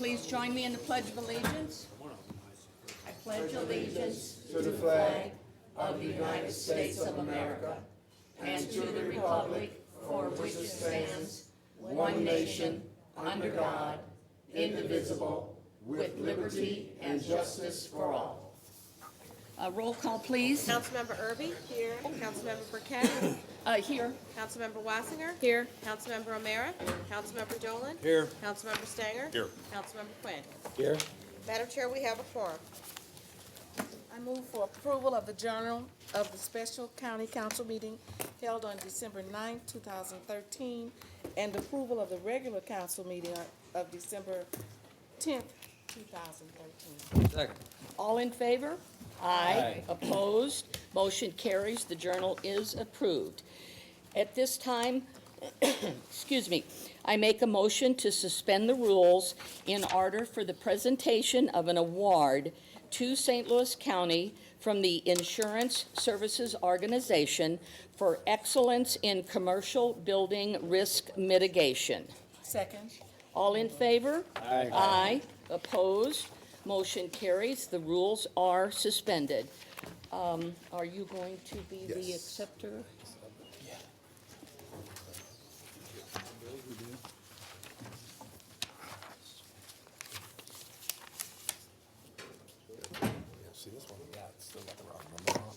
please join me in the Pledge of Allegiance? I pledge allegiance to the flag of the United States of America and to the republic for which it stands, one nation, under God, indivisible, with liberty and justice for all. Roll call, please. Councilmember Erby? Here. Councilmember Burkett? Here. Councilmember Wassinger? Here. Councilmember O'Meara? Councilmember Dolan? Here. Councilmember Stanger? Here. Councilmember Quinn. Here. Madam Chair, we have a quorum. I move for approval of the Journal of the Special County Council meeting held on December 9, 2013, and approval of the regular council meeting of December 10, 2013. Second. All in favor? Aye. Opposed? Motion carries. The journal is approved. At this time, excuse me, I make a motion to suspend the rules in order for the presentation of an award to St. Louis County from the Insurance Services Organization for excellence in commercial building risk mitigation. Second. All in favor? Aye. Aye. Opposed? Motion carries. The rules are suspended. Are you going to be the acceptor? See this one? Yeah, it's still got the wrong number on.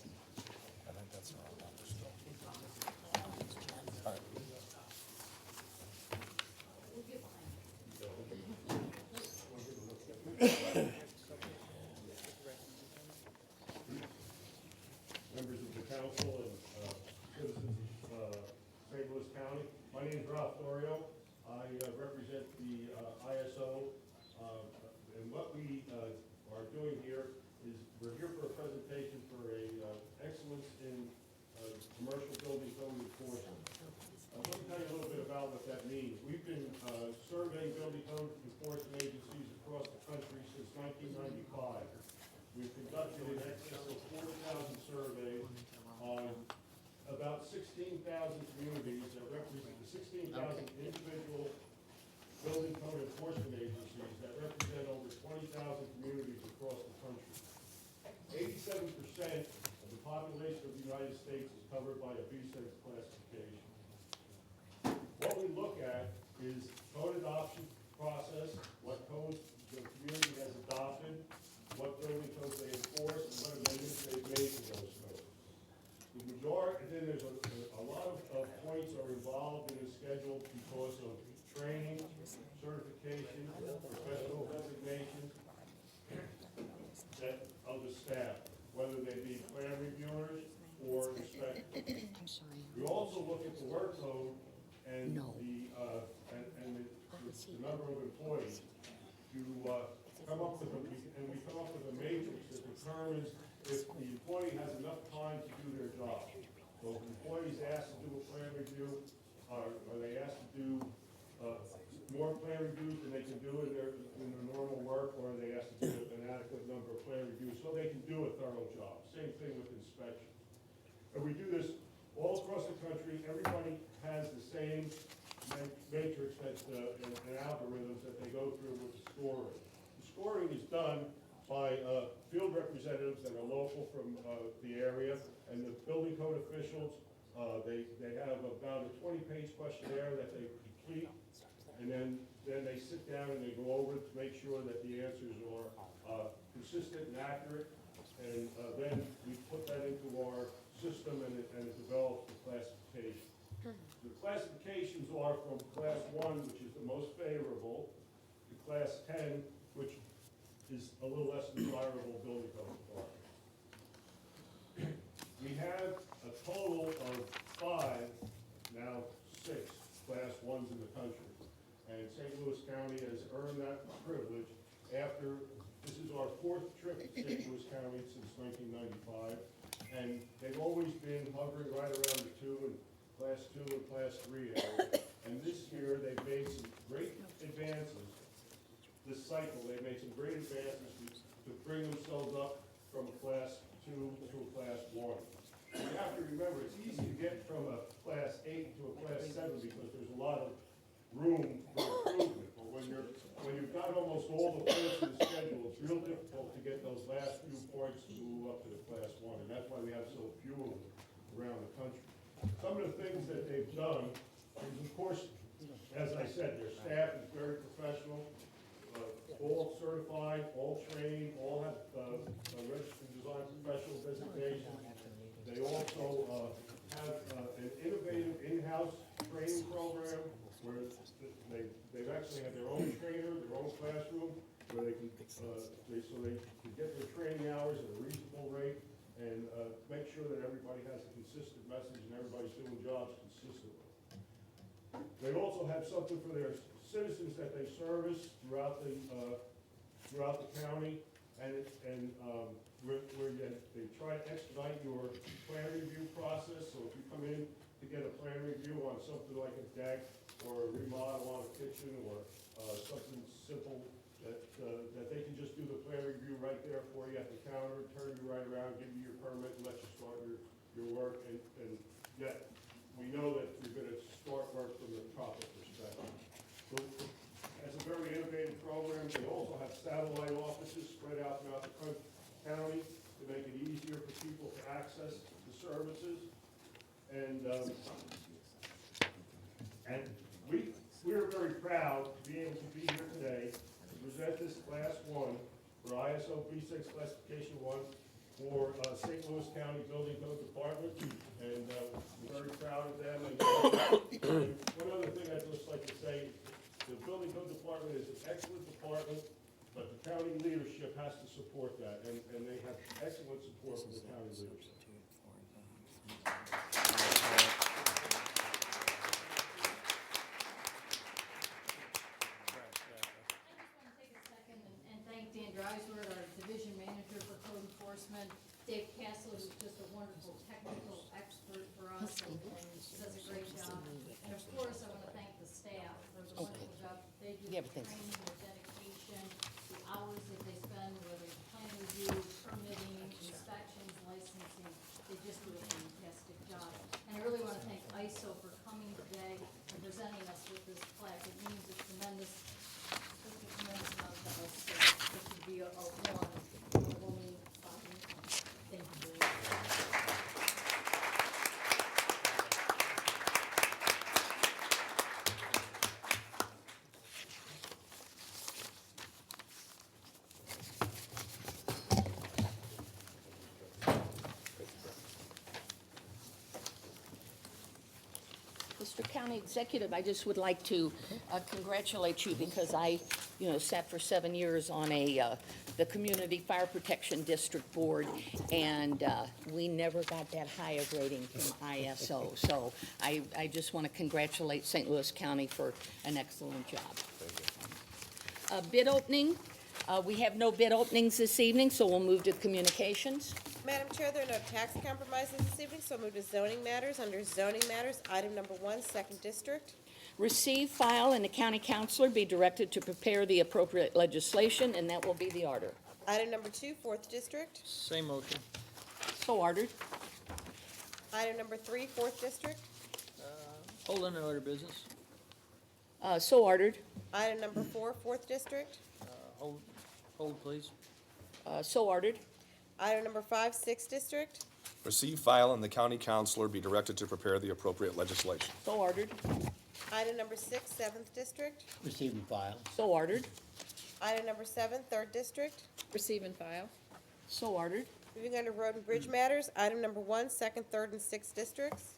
I think that's the wrong number still. All right. Members of the council and citizens of St. Louis County. My name is Ralph Florio. I represent the ISO, and what we are doing here is we're here for a presentation for a excellence in commercial building code enforcement. Let me tell you a little bit about what that means. We've been surveying building code enforcement agencies across the country since 1995. We've conducted in excess of 4,000 surveys on about 16,000 communities that represent the 16,000 individual building code enforcement agencies that represent over 20,000 communities across the country. 87% of the population of the United States is covered by a B6 classification. What we look at is code adoption process, what codes the community has adopted, what building codes they enforce, and what amendments they've made to those codes. The majority, and then there's a lot of points are involved in the schedule because of training, certification, professional designations of the staff, whether they be plan reviewers or inspectors. I'm sorry. We also look at the work code and No. the number of employees to come up with a matrix that determines if the employee has enough time to do their job. So if an employee is asked to do a plan review, are they asked to do more plan reviews than they can do in their normal work, or are they asked to do an adequate number of plan reviews so they can do a thorough job? Same thing with inspection. And we do this all across the country. Everybody has the same matrix and algorithms that they go through with the scoring. The scoring is done by field representatives that are local from the area, and the building code officials. They have about a 20-page questionnaire that they complete, and then they sit down and they go over it to make sure that the answers are consistent and accurate, and then we put that into our system and it develops the classification. The classifications are from class 1, which is the most favorable, to class 10, which is a little less desirable building code requirement. We have a total of 5, now 6, class 1s in the country. And St. Louis County has earned that privilege after, this is our 4th trip to St. Louis County since 1995. And they've always been hovering right around the 2 and class 2 and class 3 area. And this year they've made some great advances. This cycle, they made some great advances to bring themselves up from a class 2 to a class 1. You have to remember, it's easy to get from a class 8 to a class 7 because there's a lot of room for improvement. But when you're when you've got almost all the points in the schedule, it's real difficult to get those last few points to move up to the Class 1, and that's why we have so few of them around the country. Some of the things that they've done is, of course, as I said, their staff is very professional, all certified, all trained, all have registered design professional designation. They also have an innovative in-house training program where they actually have their own trainer, their own classroom, where they can, so they can get their training hours at a reasonable rate and make sure that everybody has a consistent message and everybody's doing jobs consistently. They also have something for their citizens that they service throughout the county, and where they try to expedite your plan review process. So if you come in to get a plan review on something like a deck or a remodel on a kitchen or something simple, that they can just do the plan review right there for you at the counter, turn you right around, give you your permit, and let you start your work, and yet we know that you're gonna start work from the proper perspective. So it's a very innovative program. They also have satellite offices spread out throughout the county to make it easier for people to access the services. And we're very proud to be able to be here today to present this Class 1 for ISO B6 Classification 1 for St. Louis County Building Code Department, and we're very proud of them. And one other thing I'd just like to say, the Building Code Department is an excellent department, but the county leadership has to support that, and they have excellent support from the county leadership. Our division manager for code enforcement, Dave Castle, who's just a wonderful technical expert for us and does a great job. And of course, I want to thank the staff for the wonderful job they do, Yeah, the but thanks. training, the dedication, the hours that they spend, whether it's plan review, permitting, inspections, licensing, they just do a fantastic job. And I really want to thank ISO for coming today and presenting us with this plaque. It means a tremendous amount to us. So this would be a one. Thank you very much. Mr. County Executive, I just would like to congratulate you because I, sat for 7 years on the Community Fire Protection District Board, and we never got that high of rating from ISO. So I just want to congratulate St. Louis County for an excellent job. Bid opening, we have no bid openings this evening, so we'll move to communications. Madam Chair, there are no tax compromises this evening, so move to zoning matters. Under zoning matters, item number 1, second district. Receive, file, and the county councilor be directed to prepare the appropriate legislation, and that will be the order. Item number 2, fourth district. Same motion. So ordered. Item number 3, fourth district. Hold on to order business. So ordered. Item number 4, fourth district. Hold, please. So ordered. Item number 5, sixth district. Receive, file, and the county councilor be directed to prepare the appropriate legislation. So ordered. Item number 6, seventh district. Receive and file. So ordered. Item number 7, third district. Receive and file. So ordered. Moving under road and bridge matters, item number 1, second, third, and sixth districts.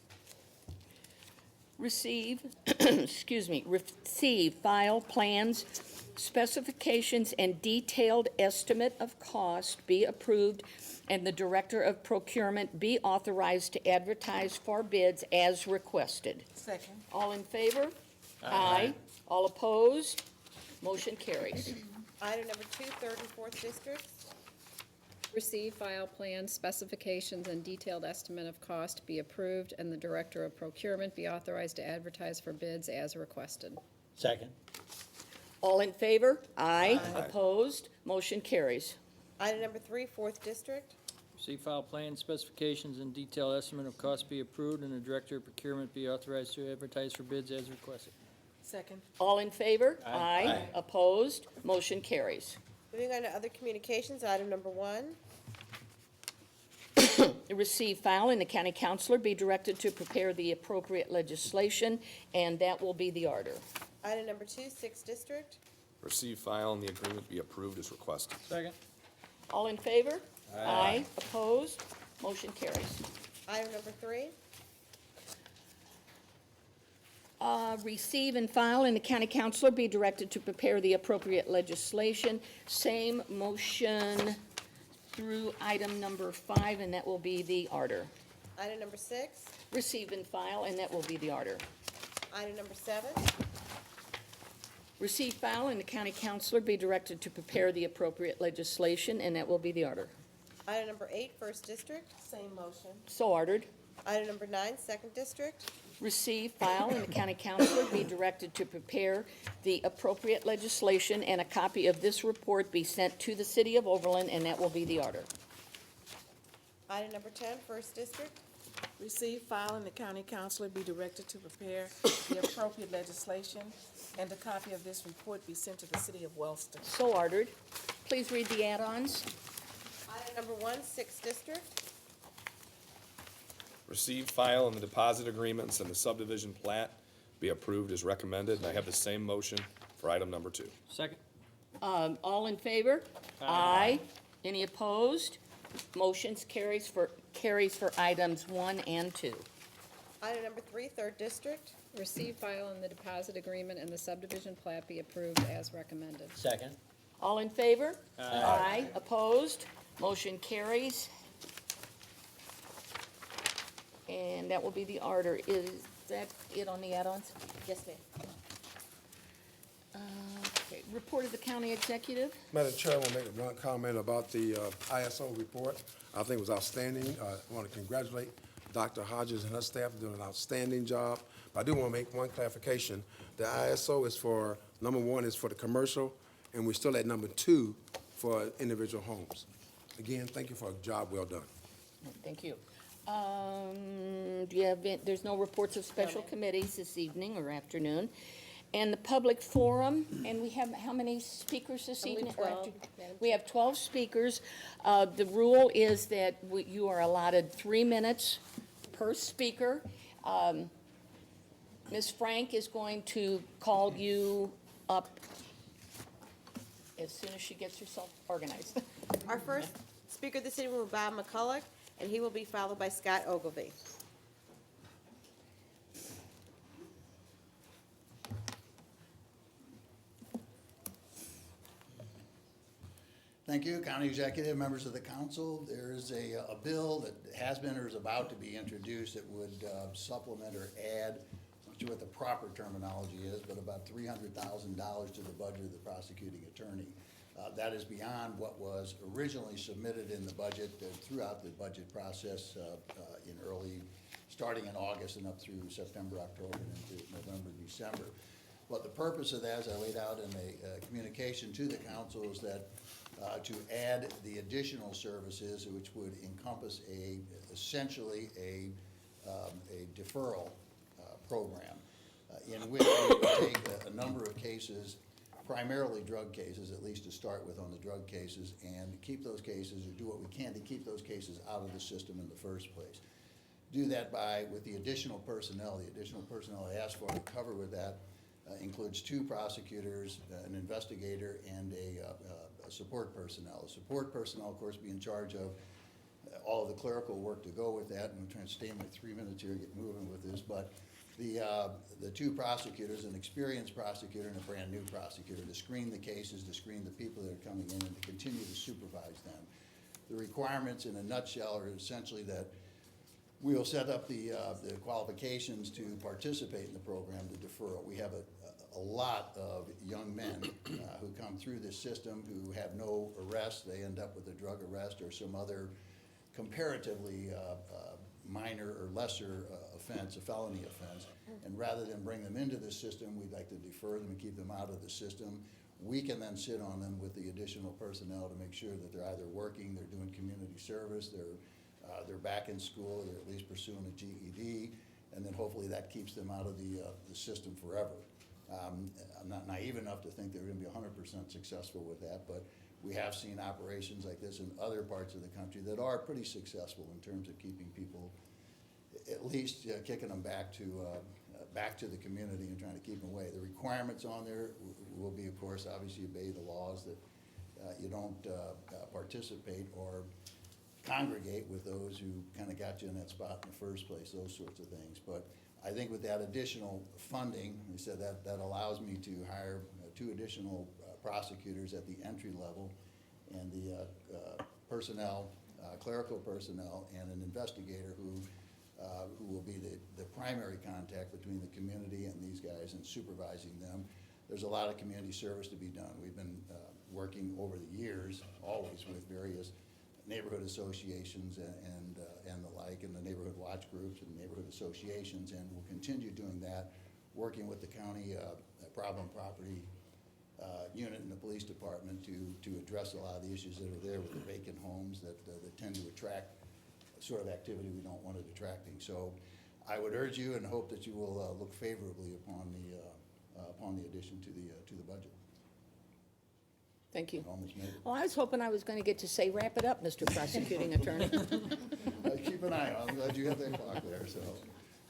Receive, receive, file, plans, specifications, and detailed estimate of cost be approved, and the Director of Procurement be authorized to advertise for bids as requested. Second. All in favor? Aye. All opposed? Motion carries. Item number 2, third, and fourth districts. Receive, file, plans, specifications, and detailed estimate of cost be approved, and the Director of Procurement be authorized to advertise for bids as requested. Second. All in favor? Aye. Opposed? Motion carries. Item number 3, fourth district. Receive, file, plan, specifications, and detailed estimate of cost be approved, and the Director of Procurement be authorized to advertise for bids as requested. Second. All in favor? Aye. Opposed? Motion carries. Moving on to other communications, item number 1. Receive, file, and the county councilor be directed to prepare the appropriate legislation, and that will be the order. Item number 2, 6th District. Receive, file, and the agreement be approved as requested. Second. All in favor? Aye. Opposed? Motion carries. Item number 3. Receive and file, and the county councilor be directed to prepare the appropriate legislation. Same motion through item number 5, and that will be the order. Item number 6. Receive and file, and that will be the order. Item number 7. Receive, file, and the county councilor be directed to prepare the appropriate legislation, and that will be the order. Item number 8, 1st District. Same motion. So ordered. Item number 9, 2nd District. Receive, file, and the county councilor be directed to prepare the appropriate legislation, and a copy of this report be sent to the city of Overland, and that will be the order. Item number 10, 1st District. Receive, file, and the county councilor be directed to prepare the appropriate legislation, and a copy of this report be sent to the city of Wellston. So ordered. Please read the add-ons. Item number 1, 6th District. Receive, file, and the deposit agreements and the subdivision plat be approved as recommended, and I have the same motion for item number 2. Second. All in favor? Aye. Any opposed? Motions carries for items 1 and 2. Item number 3, 3rd District. Receive, file, and the deposit agreement and the subdivision plat be approved as recommended. Second. All in favor? Aye. Opposed? Motion carries. And that will be the order. Is that it on the add-ons? Yes, ma'am. Okay. Report of the county executive. Madam Chair, I want to make one comment about the ISO report. I think it was outstanding. I want to congratulate Dr. Hodges and her staff for doing an outstanding job. But I do want to make one clarification. The ISO is for, number 1 is for the commercial, and we're still at number 2 for individual homes. Again, thank you for a job well done. Thank you. Do you have, there's no reports of special committees this evening or afternoon. And the public forum, and we have how many speakers this Only evening? 12. We have 12 speakers. The rule is that you are allotted 3 minutes per speaker. Ms. Frank is going to call you up as soon as she gets herself organized. Our first speaker this evening will be Bob McCulloch, and he will be followed by Scott Ogilvy. Thank you, County Executive, members of the council. There is a bill that has been or is about to be introduced that would supplement or add, I'm not sure what the proper terminology is, but about $300,000 to the budget of the prosecuting attorney. That is beyond what was originally submitted in the budget throughout the budget process starting in August and up through September, October, and into November, December. But the purpose of that, as I laid out in a communication to the council, is that to add the additional services, which would encompass essentially a deferral program, in which we would take a number of cases, primarily drug cases, at least to start with on the drug cases, and keep those cases, or do what we can to keep those cases out of the system in the first place. Do that with the additional personnel. The additional personnel I asked for to cover with that includes 2 prosecutors, an investigator, and a support personnel. The support personnel, of course, be in charge of all of the clerical work to go with that, and I'm trying to stay in my 3 minutes here and get moving with this, but the 2 prosecutors, an experienced prosecutor and a brand new prosecutor, to screen the cases, to screen the people that are coming in, and to continue to supervise them. The requirements in a nutshell are essentially that we will set up the qualifications to participate in the program, the deferral. We have a lot of young men who come through this system who have no arrest. They end up with a drug arrest or some other comparatively minor or lesser offense, a felony offense. And rather than bring them into the system, we'd like to defer them and keep them out of the system. We can then sit on them with the additional personnel to make sure that they're either working, they're doing community service, they're back in school, they're at least pursuing a GED, and then hopefully that keeps them out of the system forever. I'm not naive enough to think they're gonna be 100% successful with that, but we have seen operations like this in other parts of the country that are pretty successful in terms of keeping people, at least kicking them back to the community and trying to keep them away. The requirements on there will be, of course, obviously obey the laws, that you don't participate or congregate with those who kind of got you in that spot in the first place, those sorts of things. But I think with that additional funding, we said that allows me to hire 2 additional prosecutors at the entry level, and the personnel, clerical personnel, and an investigator who will be the primary contact between the community and these guys and supervising them. There's a lot of community service to be done. We've been working over the years, always with various neighborhood associations and the like, and the neighborhood watch groups and neighborhood associations, and we'll continue doing that, working with the county problem property unit in the police department to address a lot of the issues that are there with the vacant homes that tend to attract sort of activity we don't want it attracting. So I would urge you and hope that you will look favorably upon the addition to the budget. Thank you. Almost made it. Oh, I was hoping I was going to get to say, wrap it up, Mr. Prosecuting Attorney. Keep an eye on it. I'm glad you have that clock there, so,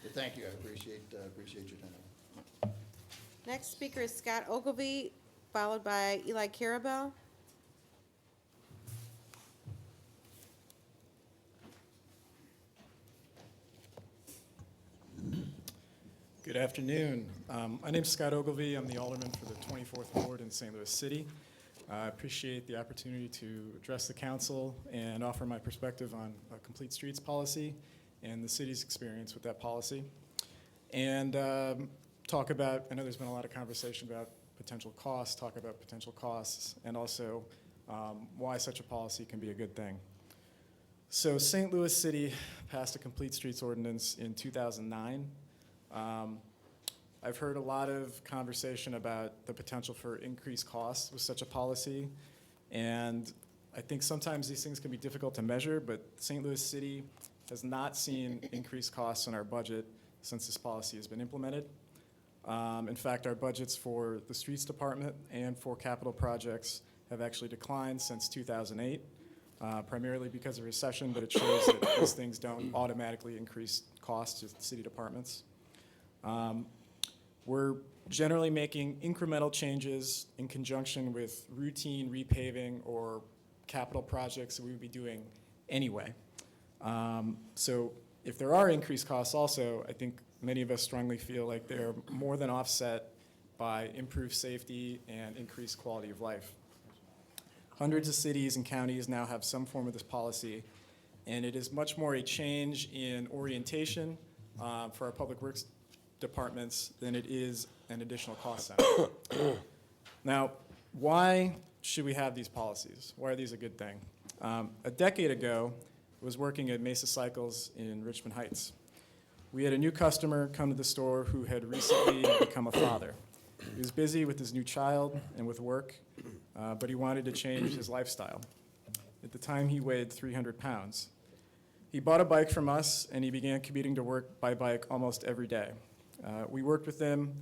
but thank you, I appreciate your time. Next speaker is Scott Ogilvy, followed by Eli Carabell. Good afternoon. My name's Scott Ogilvy. I'm the alderman for the 24th Ward in St. Louis City. I appreciate the opportunity to address the council and offer my perspective on a complete streets policy and the city's experience with that policy. And talk about, I know there's been a lot of conversation about potential costs, and also why such a policy can be a good thing. So St. Louis City passed a complete streets ordinance in 2009. I've heard a lot of conversation about the potential for increased costs with such a policy, and I think sometimes these things can be difficult to measure, but St. Louis City has not seen increased costs in our budget since this policy has been implemented. In fact, our budgets for the streets department and for capital projects have actually declined since 2008, primarily because of recession, but it shows that these things don't automatically increase costs to city departments. We're generally making incremental changes in conjunction with routine repaving or capital projects that we would be doing anyway. So if there are increased costs also, I think many of us strongly feel like they're more than offset by improved safety and increased quality of life. Hundreds of cities and counties now have some form of this policy, and it is much more a change in orientation for our public works departments than it is an additional cost center. Now, why should we have these policies? Why are these a good thing? A decade ago, I was working at Mesa Cycles in Richmond Heights. We had a new customer come to the store who had recently become a father. He was busy with his new child and with work, but he wanted to change his lifestyle. At the time, he weighed 300 pounds. He bought a bike from us, and he began commuting to work by bike almost every day. We worked with him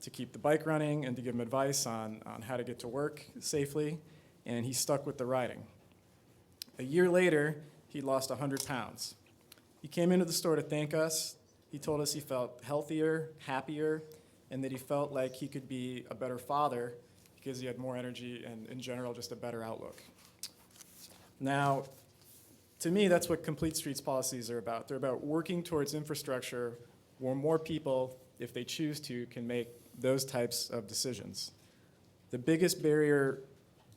to keep the bike running and to give him advice on how to get to work safely, and he stuck with the riding. A year later, he lost 100 pounds. He came into the store to thank us. He told us he felt healthier, happier, and that he felt like he could be a better father because he had more energy and, in general, just a better outlook. Now, to me, that's what complete streets policies are about. They're about working towards infrastructure where more people, if they choose to, can make those types of decisions. The biggest barrier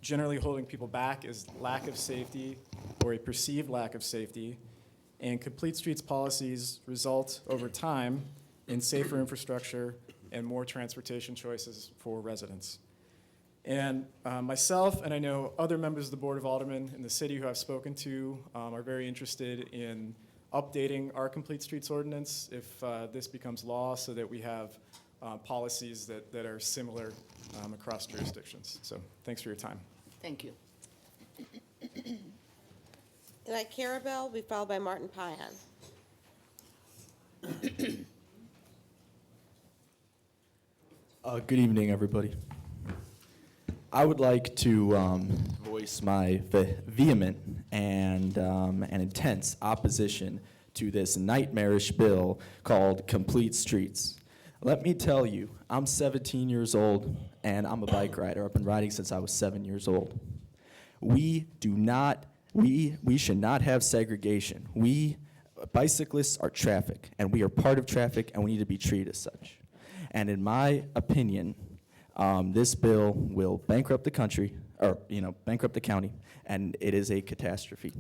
generally holding people back is lack of safety or a perceived lack of safety, and complete streets policies result over time in safer infrastructure and more transportation choices for residents. And myself, and I know other members of the Board of Aldermen in the city who I've spoken to are very interested in updating our complete streets ordinance if this becomes law, so that we have policies that are similar across jurisdictions. So thanks for your time. Thank you. Eli Carabell will be followed by Martin Payan. Good evening, everybody. I would like to voice my vehement and intense opposition to this nightmarish bill called Complete Streets. Let me tell you, I'm 17 years old and I'm a bike rider. I've been riding since I was 7 years old. We should not have segregation. Bicyclists are traffic, and we are part of traffic, and we need to be treated as such. And in my opinion, this bill will bankrupt the country, or bankrupt the county, and it is a catastrophe.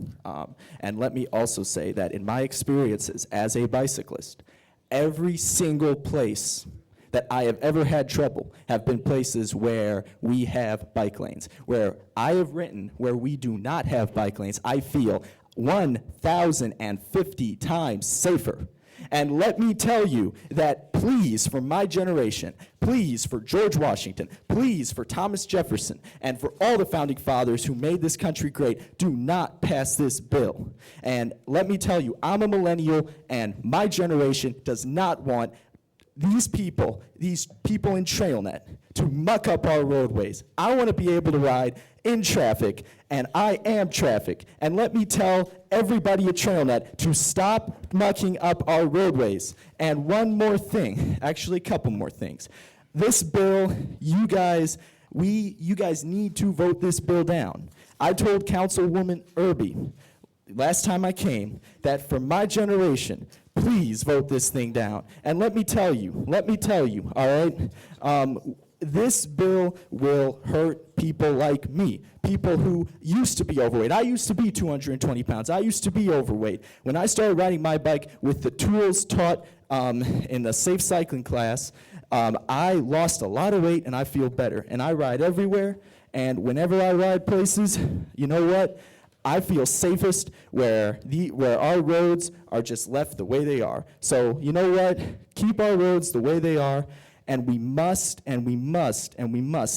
And let me also say that in my experiences as a bicyclist, every single place that I have ever had trouble have been places where we have bike lanes. Where I have ridden where we do not have bike lanes, I feel 1,050 times safer. And let me tell you that please, for my generation, please for George Washington, please for Thomas Jefferson, and for all the founding fathers who made this country great, do not pass this bill. And let me tell you, I'm a millennial, and my generation does not want these people in TrailNet to muck up our roadways. I want to be able to ride in traffic, and I am traffic. And let me tell everybody at TrailNet to stop mucking up our roadways. And one more thing, actually a couple more things. This bill, you guys need to vote this bill down. I told Councilwoman Irby last time I came that for my generation, please vote this thing down. And let me tell you, all right? This bill will hurt people like me, people who used to be overweight. I used to be 220 pounds. I used to be overweight. When I started riding my bike with the tools taught in the safe cycling class, I lost a lot of weight and I feel better. And I ride everywhere, and whenever I ride places, you know what? I feel safest where our roads are just left the way they are. So you know what? Keep our roads the way they are, and we must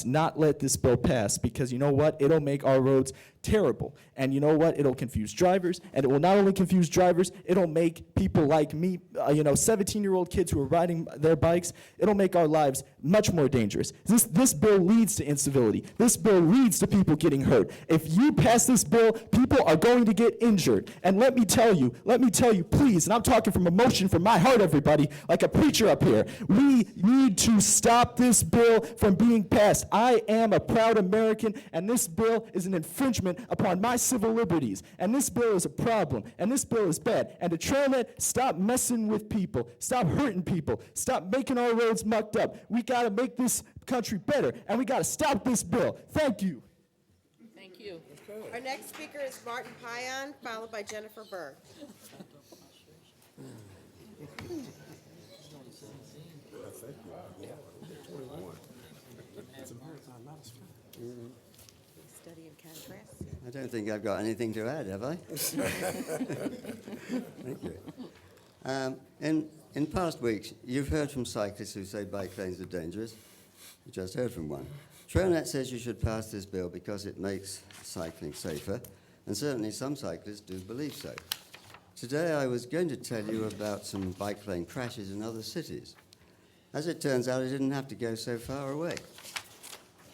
not let this bill pass, because you know what? It'll make our roads terrible. And you know what? It'll confuse drivers, and it will not only confuse drivers, it'll make people like me, 17-year-old kids who are riding their bikes, it'll make our lives much more dangerous. This bill leads to incivility. This bill leads to people getting hurt. If you pass this bill, people are going to get injured. And let me tell you, please, and I'm talking from emotion, from my heart, everybody, like a preacher up here, we need to stop this bill from being passed. I am a proud American, and this bill is an infringement upon my civil liberties. And this bill is a problem, and this bill is bad. And to TrailNet, stop messing with people. Stop hurting people. Stop making our roads mucked up. We got to make this country better, and we got to stop this bill. Thank you. Thank you. Our next speaker is Martin Payan, followed by Jennifer Berg. Study and contrast. I don't think I've got anything to add, have I? Thank you. In past weeks, you've heard from cyclists who say bike lanes are dangerous. You just heard from one. TrailNet says you should pass this bill because it makes cycling safer, and certainly some cyclists do believe so. Today I was going to tell you about some bike lane crashes in other cities. As it turns out, I didn't have to go so far away.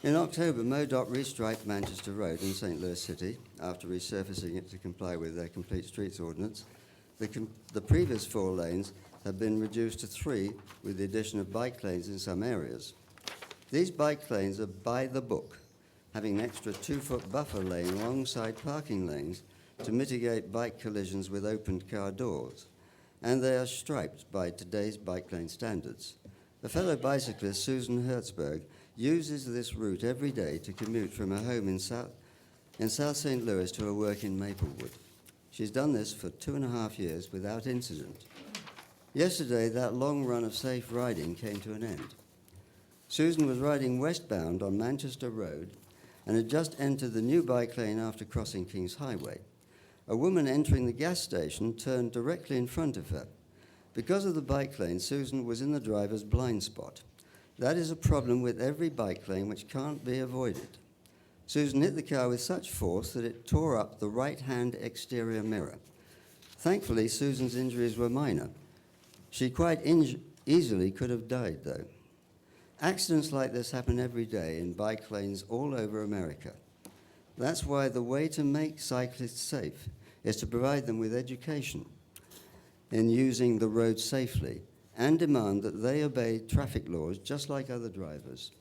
In October, MoDOT restriped Manchester Road in St. Louis City after resurfacing it to comply with their Complete Streets ordinance. The previous 4 lanes have been reduced to 3 with the addition of bike lanes in some areas. These bike lanes are by the book, having an extra 2-foot buffer lane alongside parking lanes to mitigate bike collisions with opened car doors. And they are striped by today's bike lane standards. A fellow bicyclist, Susan Hertzberg, uses this route every day to commute from her home in South St. Louis to her work in Maplewood. She's done this for 2.5 years without incident. Yesterday, that long run of safe riding came to an end. Susan was riding westbound on Manchester Road and had just entered the new bike lane after crossing Kings Highway. A woman entering the gas station turned directly in front of her. Because of the bike lane, Susan was in the driver's blind spot. That is a problem with every bike lane which can't be avoided. Susan hit the car with such force that it tore up the right-hand exterior mirror. Thankfully, Susan's injuries were minor. She quite easily could have died, though. Accidents like this happen every day in bike lanes all over America. That's why the way to make cyclists safe is to provide them with education in using the road safely and demand that they obey traffic laws just like other drivers.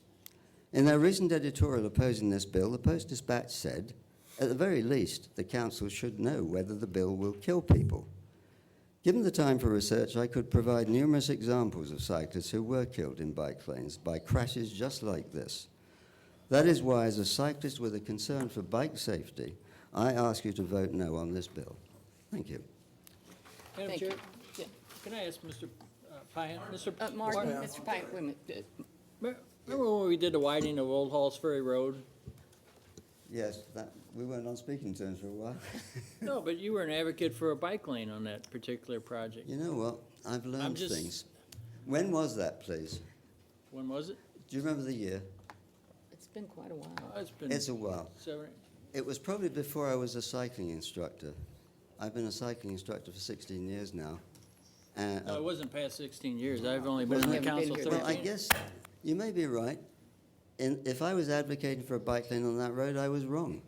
In their recent editorial opposing this bill, the Post-Dispatch said, at the very least, the council should know whether the bill will kill people. Given the time for research, I could provide numerous examples of cyclists who were killed in bike lanes by crashes just like this. That is why, as a cyclist with a concern for bike safety, I ask you to vote no on this bill. Thank you. Madam Thank Chair, you. Yeah. can I ask Mr. Pine, Mr. Martin, Martin, Mr. Pine, wait a minute. remember when we did the widening of Old Halls Ferry Road? Yes, we weren't on speaking terms for a while. No, but you were an advocate for a bike lane on that particular project. You know what? I've learned just- things. When was that, please? When was it? Do you remember the year? It's been quite a while. It's been It's a while. 7, It was probably before I was a cycling instructor. I've been a cycling instructor for 16 years now. no, it wasn't past 16 years. I've only been on You the haven't been council here 13. Well, I guess you may be right. If I was advocating for a bike lane on that road, I was wrong.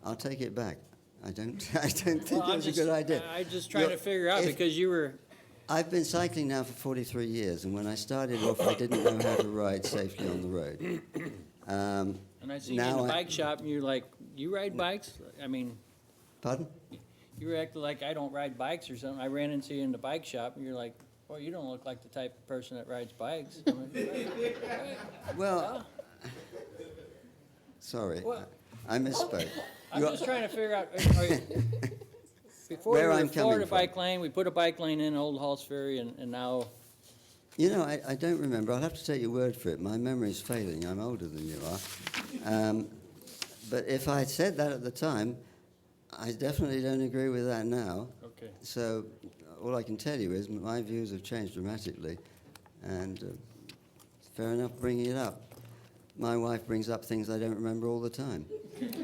I'll take it back. I don't think Well, that was a good idea. I'm just trying to Look, figure out, if- because you were, I've been cycling now for 43 years, and when I started off, I didn't know how to ride safely on the road. and I seen you in now the I- bike shop, and you're like, you ride bikes? I mean, Pardon? you were acting like I don't ride bikes or something. I ran into you in the bike shop, and you're like, well, you don't look like the type of person that rides bikes. I mean, Well, sorry, Well- I misspoke. I'm just trying to figure out, are you, before we Where were I'm for coming the from. bike lane, we put a bike lane in Old Halls Ferry, and now, You know, I don't remember. I'll have to take your word for it. My memory's failing. I'm older than you are. But if I had said that at the time, I definitely don't agree with that now. okay. So all I can tell you is my views have changed dramatically, and fair enough bringing it up. My wife brings up things I don't remember all the time. Thank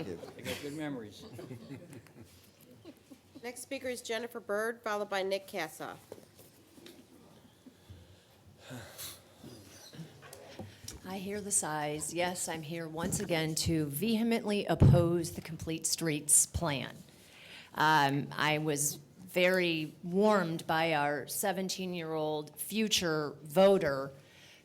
you. I got good memories. Next speaker is Jennifer Byrd, followed by Nick Kassoff. I hear the sighs. Yes, I'm here once again to vehemently oppose the Complete Streets plan. I was very warmed by our 17-year-old future voter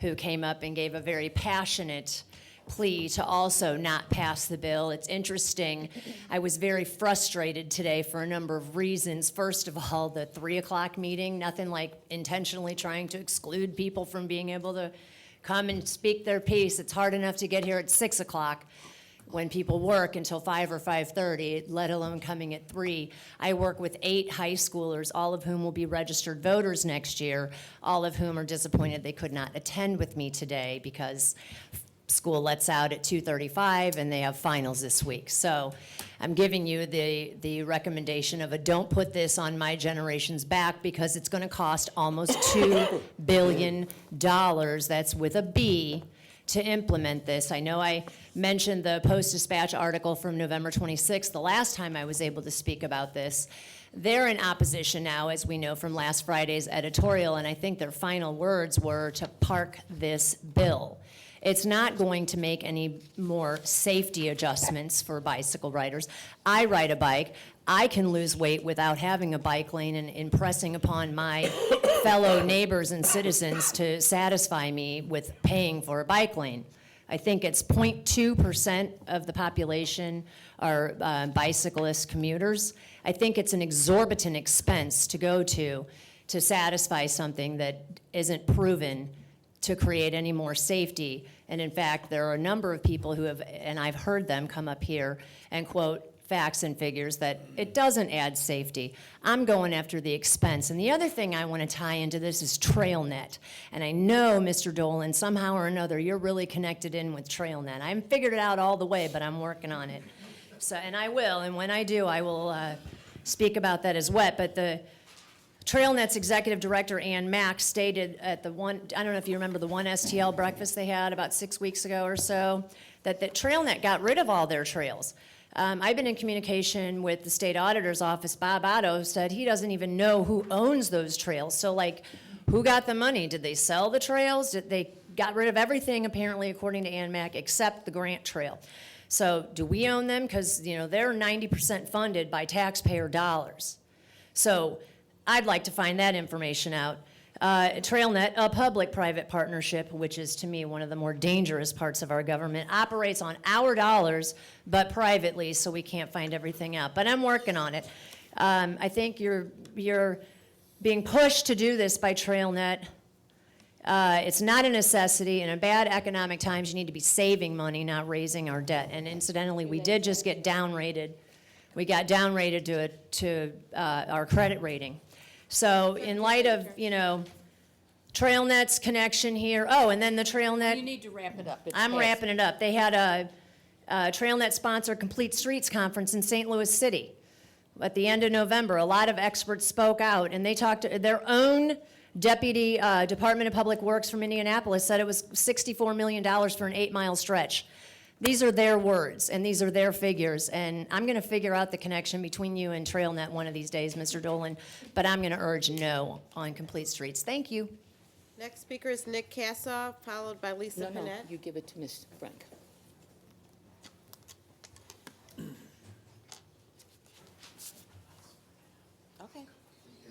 who came up and gave a very passionate plea to also not pass the bill. It's interesting. I was very frustrated today for a number of reasons. First of all, the 3 o'clock meeting, nothing like intentionally trying to exclude people from being able to come and speak their piece. It's hard enough to get here at 6 o'clock when people work until 5 or 5:30, let alone coming at 3. I work with 8 high schoolers, all of whom will be registered voters next year, all of whom are disappointed they could not attend with me today because school lets out at 2:35 and they have finals this week. So I'm giving you the recommendation of a don't put this on my generation's back because it's going to cost almost $2 billion, that's with a B, to implement this. I know I mentioned the Post-Dispatch article from November 26th, the last time I was able to speak about this. They're in opposition now, as we know from last Friday's editorial, and I think their final words were to park this bill. It's not going to make any more safety adjustments for bicycle riders. I ride a bike. I can lose weight without having a bike lane and impressing upon my fellow neighbors and citizens to satisfy me with paying for a bike lane. I think it's 0.2% of the population are bicyclist commuters. I think it's an exorbitant expense to go to satisfy something that isn't proven to create any more safety. And in fact, there are a number of people who have, and I've heard them come up here and quote facts and figures that it doesn't add safety. I'm going after the expense. And the other thing I want to tie into this is TrailNet. And I know, Mr. Dolan, somehow or another, you're really connected in with TrailNet. I haven't figured it out all the way, but I'm working on it. So, and I will, and when I do, I will speak about that as well. But the TrailNet's executive director, Ann Mack, stated at the one, I don't know if you remember the one STL breakfast they had about 6 weeks ago or so, that TrailNet got rid of all their trails. I've been in communication with the state auditor's office. Bob Otto said he doesn't even know who owns those trails. So like, Who got the money? Did they sell the trails? Did they got rid of everything, apparently, according to ANMAC, except the Grant Trail? So do we own them? Because, you know, they're 90% funded by taxpayer dollars. So I'd like to find that information out. TrailNet, a public-private partnership, which is to me one of the more dangerous parts of our government, operates on our dollars, but privately, so we can't find everything out. But I'm working on it. I think you're being pushed to do this by TrailNet. It's not a necessity. In a bad economic times, you need to be saving money, not raising our debt. And incidentally, we did just get downrated. We got downrated to our credit rating. So in light of, you know, TrailNet's connection here, oh, and then the TrailNet. You need to wrap it up. It's I'm past. wrapping it up. They had a TrailNet-sponsored Complete Streets Conference in St. Louis City at the end of November. A lot of experts spoke out, and they talked to their own deputy Department of Public Works from Indianapolis said it was $64 million for an 8-mile stretch. These are their words, and these are their figures, and I'm going to figure out the connection between you and TrailNet one of these days, Mr. Dolan, but I'm going to urge no on Complete Streets. Thank you. Next speaker is Nick Kassoff, followed by Lisa No, Panett. you give it to Ms. Frank. Okay,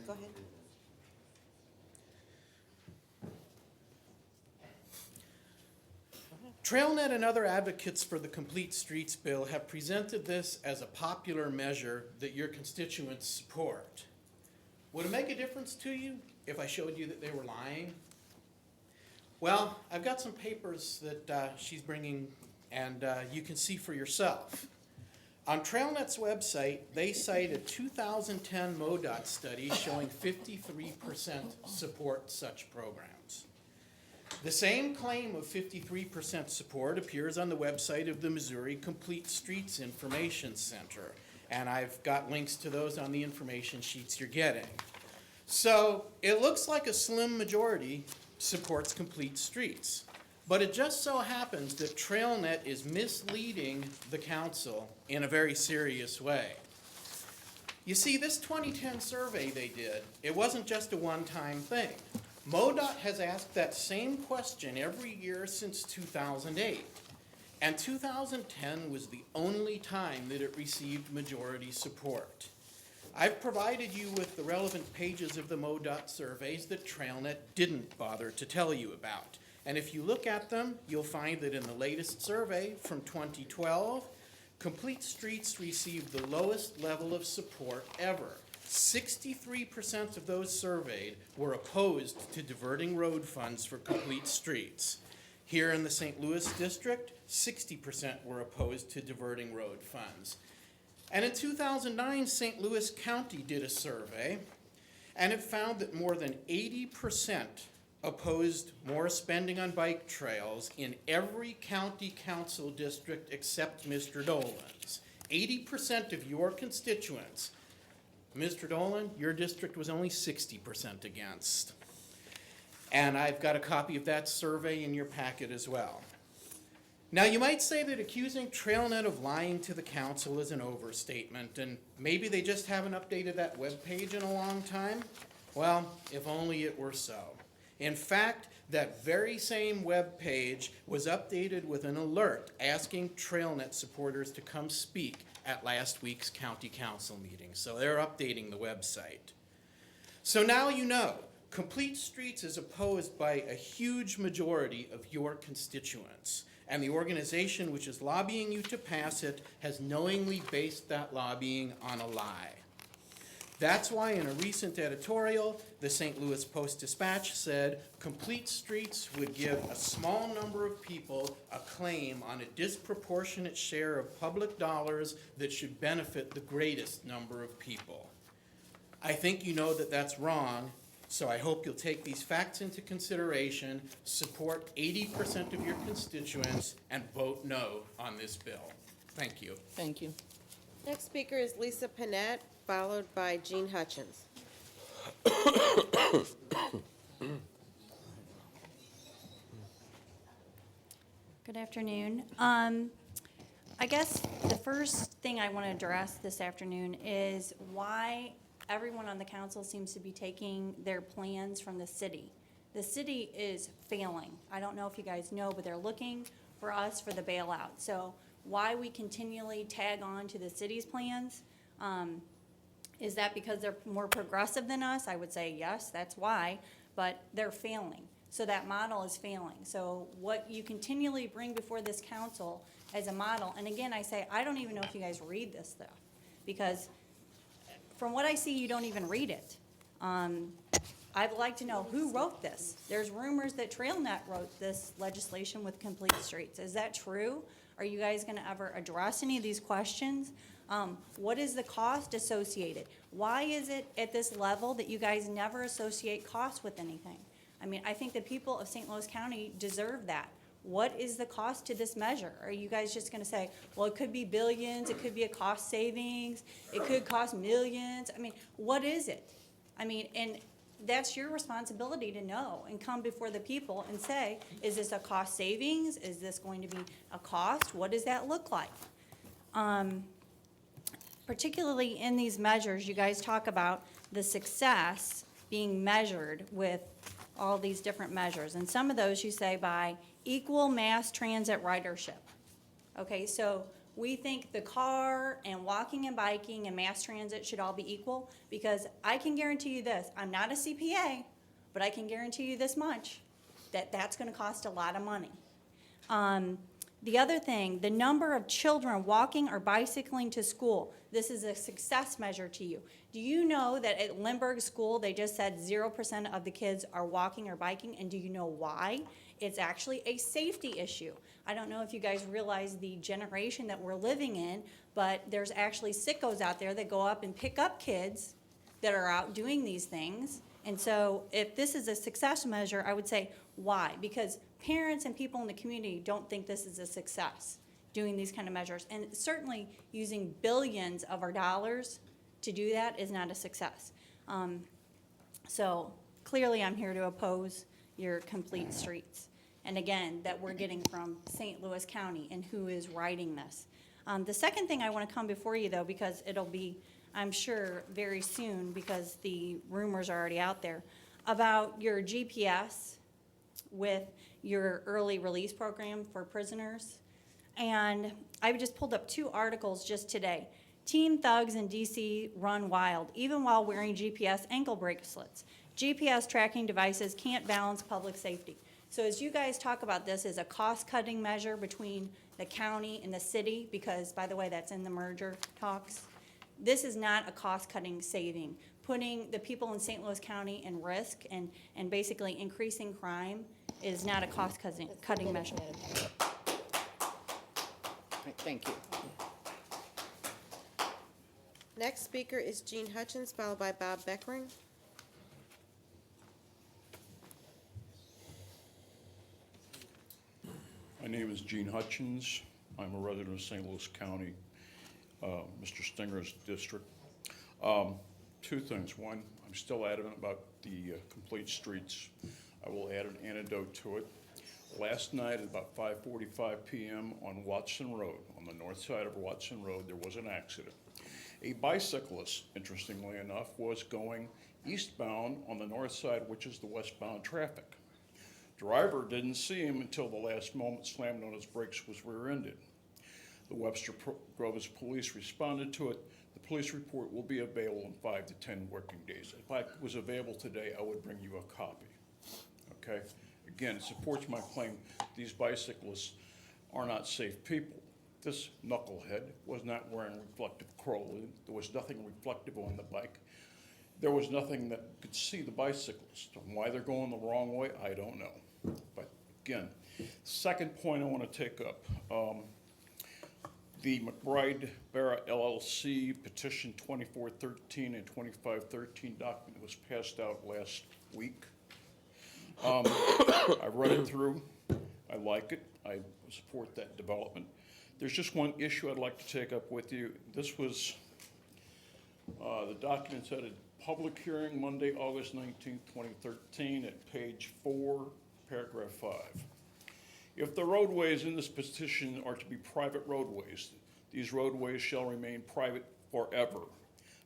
go ahead. TrailNet and other advocates for the Complete Streets bill have presented this as a popular measure that your constituents support. Would it make a difference to you if I showed you that they were lying? Well, I've got some papers that she's bringing, and you can see for yourself. On TrailNet's website, they cite a 2010 MoDOT study showing 53% support such programs. The same claim of 53% support appears on the website of the Missouri Complete Streets Information Center, and I've got links to those on the information sheets you're getting. So it looks like a slim majority supports Complete Streets, but it just so happens that TrailNet is misleading the council in a very serious way. You see, this 2010 survey they did, it wasn't just a one-time thing. MoDOT has asked that same question every year since 2008, and 2010 was the only time that it received majority support. I've provided you with the relevant pages of the MoDOT surveys that TrailNet didn't bother to tell you about. And if you look at them, you'll find that in the latest survey from 2012, Complete Streets received the lowest level of support ever. 63% of those surveyed were opposed to diverting road funds for Complete Streets. Here in the St. Louis district, 60% were opposed to diverting road funds. And in 2009, St. Louis County did a survey, and it found that more than 80% opposed more spending on bike trails in every county council district except Mr. Dolan's. 80% of your constituents. Mr. Dolan, your district was only 60% against. And I've got a copy of that survey in your packet as well. Now, you might say that accusing TrailNet of lying to the council is an overstatement, and maybe they just haven't updated that webpage in a long time. Well, if only it were so. In fact, that very same webpage was updated with an alert asking TrailNet supporters to come speak at last week's county council meeting. So they're updating the website. So now you know, Complete Streets is opposed by a huge majority of your constituents. And the organization which is lobbying you to pass it has knowingly based that lobbying on a lie. That's why in a recent editorial, the St. Louis Post-Dispatch said Complete Streets would give a small number of people a claim on a disproportionate share of public dollars that should benefit the greatest number of people. I think you know that that's wrong, so I hope you'll take these facts into consideration, support 80% of your constituents, and vote no on this bill. Thank you. Thank you. Next speaker is Lisa Panett, followed by Jean Hutchins. Good afternoon. I guess the first thing I want to address this afternoon is why everyone on the council seems to be taking their plans from the city. The city is failing. I don't know if you guys know, but they're looking for us for the bailout. So why we continually tag on to the city's plans, is that because they're more progressive than us? I would say yes, that's why, but they're failing. So that model is failing. So what you continually bring before this council as a model, and again, I say, I don't even know if you guys read this stuff, because from what I see, you don't even read it. I'd like to know who wrote this. There's rumors that TrailNet wrote this legislation with complete streets. Is that true? Are you guys gonna ever address any of these questions? What is the cost associated? Why is it at this level that you guys never associate costs with anything? I mean, I think the people of St. Louis County deserve that. What is the cost to this measure? Are you guys just gonna say, well, it could be billions, it could be a cost savings, it could cost millions? I mean, what is it? I mean, and that's your responsibility to know and come before the people and say, is this a cost savings? Is this going to be a cost? What does that look like? Particularly in these measures, you guys talk about the success being measured with all these different measures. And some of those you say by equal mass transit ridership. Okay, so we think the car and walking and biking and mass transit should all be equal, because I can guarantee you this, I'm not a CPA, but I can guarantee you this much, that that's gonna cost a lot of money. The other thing, the number of children walking or bicycling to school, this is a success measure to you. Do you know that at Lindbergh School, they just said 0% of the kids are walking or biking, and do you know why? It's actually a safety issue. I don't know if you guys realize the generation that we're living in, but there's actually sickos out there that go up and pick up kids that are out doing these things. And so if this is a success measure, I would say, why? Because parents and people in the community don't think this is a success, doing these kind of measures. And certainly using billions of our dollars to do that is not a success. So clearly I'm here to oppose your complete streets. And again, that we're getting from St. Louis County and who is writing this. The second thing I want to come before you though, because it'll be, I'm sure, very soon, because the rumors are already out there, about your GPS with your early release program for prisoners. And I just pulled up 2 articles just today. Teen thugs in DC run wild, even while wearing GPS ankle bracelets. GPS tracking devices can't balance public safety. So as you guys talk about this as a cost-cutting measure between the county and the city, because by the way, that's in the merger talks, this is not a cost-cutting saving. Putting the people in St. Louis County in risk and basically increasing crime is not a cost-cutting measure. All right, thank you. Next speaker is Gene Hutchins, followed by Bob Beckering. My name is Gene Hutchins. I'm a resident of St. Louis County, Mr. Stinger's district. 2 things. One, I'm still adamant about the complete streets. I will add an anecdote to it. Last night at about 5:45 p.m. on Watson Road, on the north side of Watson Road, there was an accident. A bicyclist, interestingly enough, was going eastbound on the north side, which is the westbound traffic. Driver didn't see him until the last moment, slammed on his brakes, was rear-ended. The Webster Groves police responded to it. The police report will be available in 5 to 10 working days. If I was available today, I would bring you a copy. Okay? Again, it supports my claim these bicyclists are not safe people. This knucklehead was not wearing reflective clothing. There was nothing reflective on the bike. There was nothing that could see the bicyclist. And why they're going the wrong way, I don't know. But again, second point I want to take up. The McBride-Barra LLC petition 2413 and 2513 document was passed out last week. I read it through. I like it. I support that development. There's just one issue I'd like to take up with you. This was, the document said a public hearing Monday, August 19, 2013 at page 4, paragraph 5. If the roadways in this petition are to be private roadways, these roadways shall remain private forever.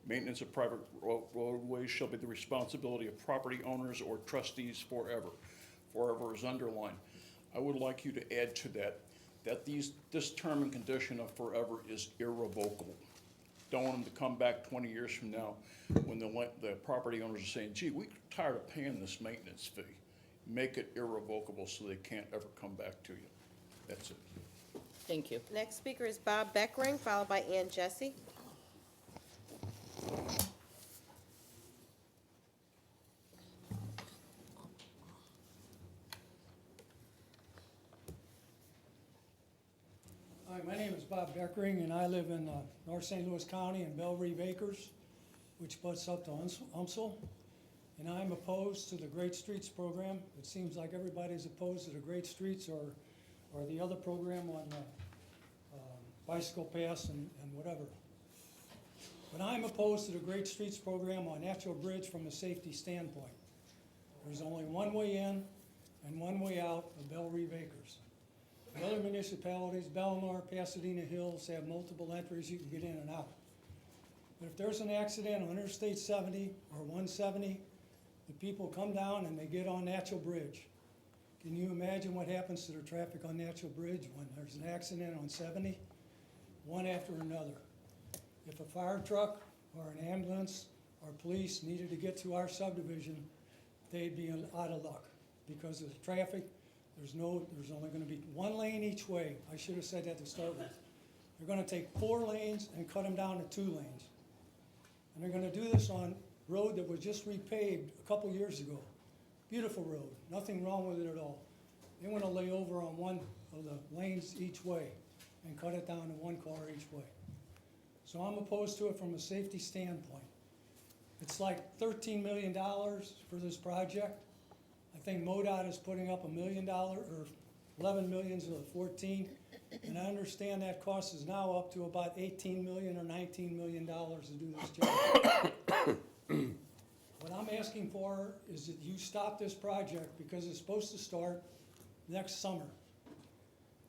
Maintenance of private roadways shall be the responsibility of property owners or trustees forever. Forever is underlined. I would like you to add to that, this term and condition of forever is irrevocable. Don't want them to come back 20 years from now when the property owners are saying, gee, we're tired of paying this maintenance fee. Make it irrevocable so they can't ever come back to you. That's it. Thank you. Next speaker is Bob Beckering, followed by Ann Jessie. Hi, my name is Bob Beckering, and I live in North St. Louis County in Belle Reve Acres, which butts up to UMSL. And I'm opposed to the Great Streets program. It seems like everybody's opposed to the Great Streets or the other program on bicycle pass and whatever. But I'm opposed to the Great Streets program on Natural Bridge from a safety standpoint. There's only one way in and one way out of Belle Reve Acres. The other municipalities, Belmar, Pasadena Hills, have multiple entries you can get in and out. But if there's an accident on Interstate 70 or 170, the people come down and they get on Natural Bridge. Can you imagine what happens to the traffic on Natural Bridge when there's an accident on 70? One after another. If a fire truck or an ambulance or police needed to get to our subdivision, they'd be out of luck because of the traffic. There's only going to be one lane each way. I should have said that to start with. They're going to take 4 lanes and cut them down to 2 lanes. And they're going to do this on a road that was just repaved a couple years ago. Beautiful road, nothing wrong with it at all. They want to lay over on one of the lanes each way and cut it down to 1 car each way. So I'm opposed to it from a safety standpoint. It's like $13 million for this project. I think MoDOT is putting up $1 million or 11 million to the 14, and I understand that cost is now up to about 18 million or 19 million dollars to do this job. What I'm asking for is that you stop this project because it's supposed to start next summer,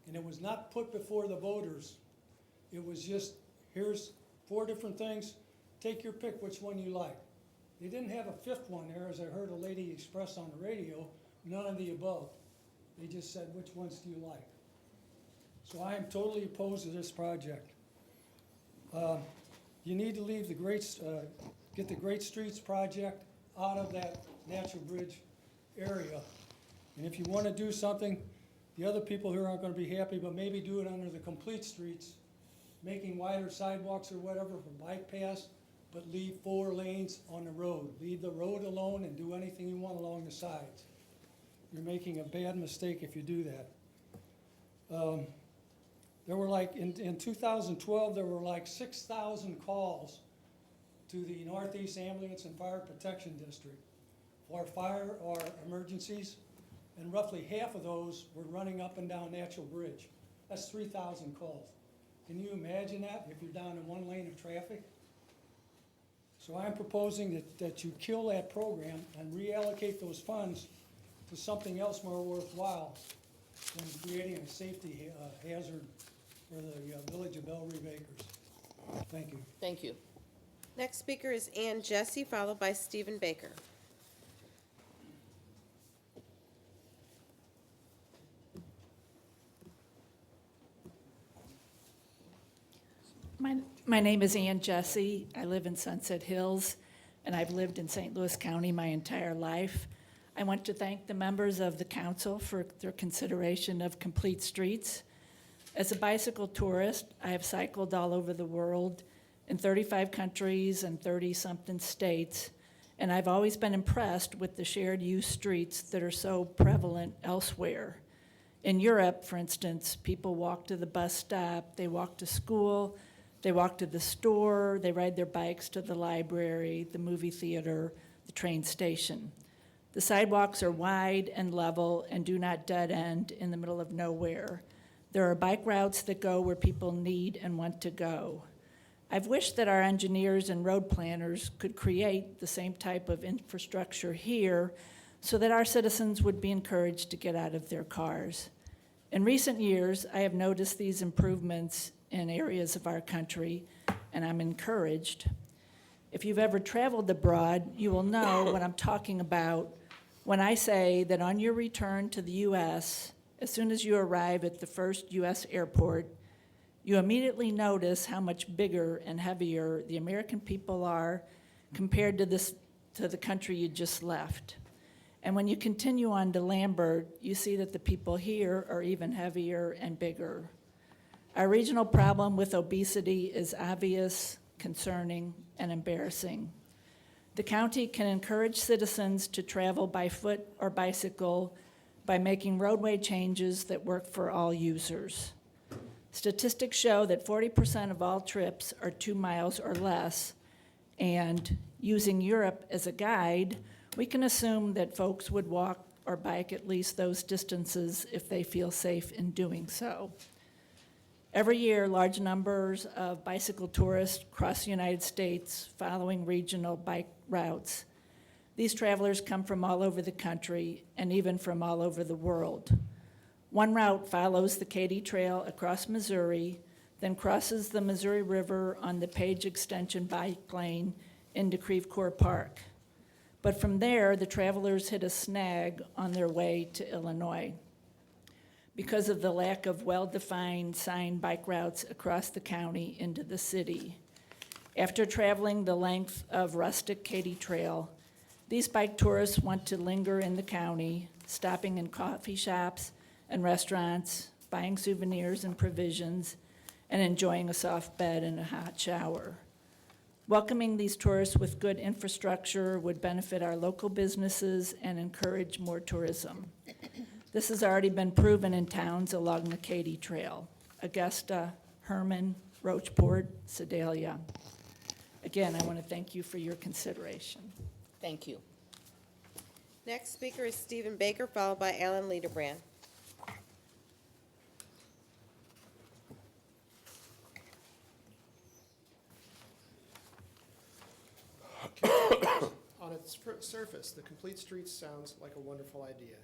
and it was not put before the voters. It was just, here's 4 different things. Take your pick which one you like. They didn't have a 5th one there, as I heard a lady express on the radio, none of the above. They just said, which ones do you like? So I am totally opposed to this project. You need to leave get the Great Streets project out of that Natural Bridge area. And if you want to do something, the other people here aren't going to be happy, but maybe do it under the complete streets, making wider sidewalks or whatever for bike paths, but leave 4 lanes on the road. Leave the road alone and do anything you want along the sides. You're making a bad mistake if you do that. There were like, in 2012, there were like 6,000 calls to the Northeast Ambulance and Fire Protection District for fire or emergencies, and roughly half of those were running up and down Natural Bridge. That's 3,000 calls. Can you imagine that if you're down in 1 lane of traffic? So I'm proposing that you kill that program and reallocate those funds to something else more worthwhile than creating a safety hazard for the village of Belle Reve Acres. Thank you. Thank you. Next speaker is Ann Jessie, followed by Stephen Baker. My name is Ann Jessie. I live in Sunset Hills, and I've lived in St. Louis County my entire life. I want to thank the members of the council for their consideration of complete streets. As a bicycle tourist, I have cycled all over the world in 35 countries and 30-something states, and I've always been impressed with the shared use streets that are so prevalent elsewhere. In Europe, for instance, people walk to the bus stop, they walk to school, they walk to the store, they ride their bikes to the library, the movie theater, the train station. The sidewalks are wide and level and do not dead end in the middle of nowhere. There are bike routes that go where people need and want to go. I've wished that our engineers and road planners could create the same type of infrastructure here so that our citizens would be encouraged to get out of their cars. In recent years, I have noticed these improvements in areas of our country, and I'm encouraged. If you've ever traveled abroad, you will know what I'm talking about when I say that on your return to the U.S., as soon as you arrive at the first U.S. airport, you immediately notice how much bigger and heavier the American people are compared to the country you just left. And when you continue on to Lambert, you see that the people here are even heavier and bigger. Our regional problem with obesity is obvious, concerning, and embarrassing. The county can encourage citizens to travel by foot or bicycle by making roadway changes that work for all users. Statistics show that 40% of all trips are 2 miles or less, and using Europe as a guide, we can assume that folks would walk or bike at least those distances if they feel safe in doing so. Every year, large numbers of bicycle tourists cross the United States following regional bike routes. These travelers come from all over the country and even from all over the world. One route follows the Katy Trail across Missouri, then crosses the Missouri River on the Page Extension bike lane into Creve Coeur Park. But from there, the travelers hit a snag on their way to Illinois. Because of the lack of well-defined signed bike routes across the county into the city. After traveling the length of rustic Katy Trail, these bike tourists want to linger in the county, stopping in coffee shops and restaurants, buying souvenirs and provisions, and enjoying a soft bed and a hot shower. Welcoming these tourists with good infrastructure would benefit our local businesses and encourage more tourism. This has already been proven in towns along the Katy Trail: Augusta, Herman, Rocheport, Sedalia. Again, I want to thank you for your consideration. Thank you. Next speaker is Stephen Baker, followed by Alan Liederbrand. On its surface, the complete streets sounds like a wonderful idea,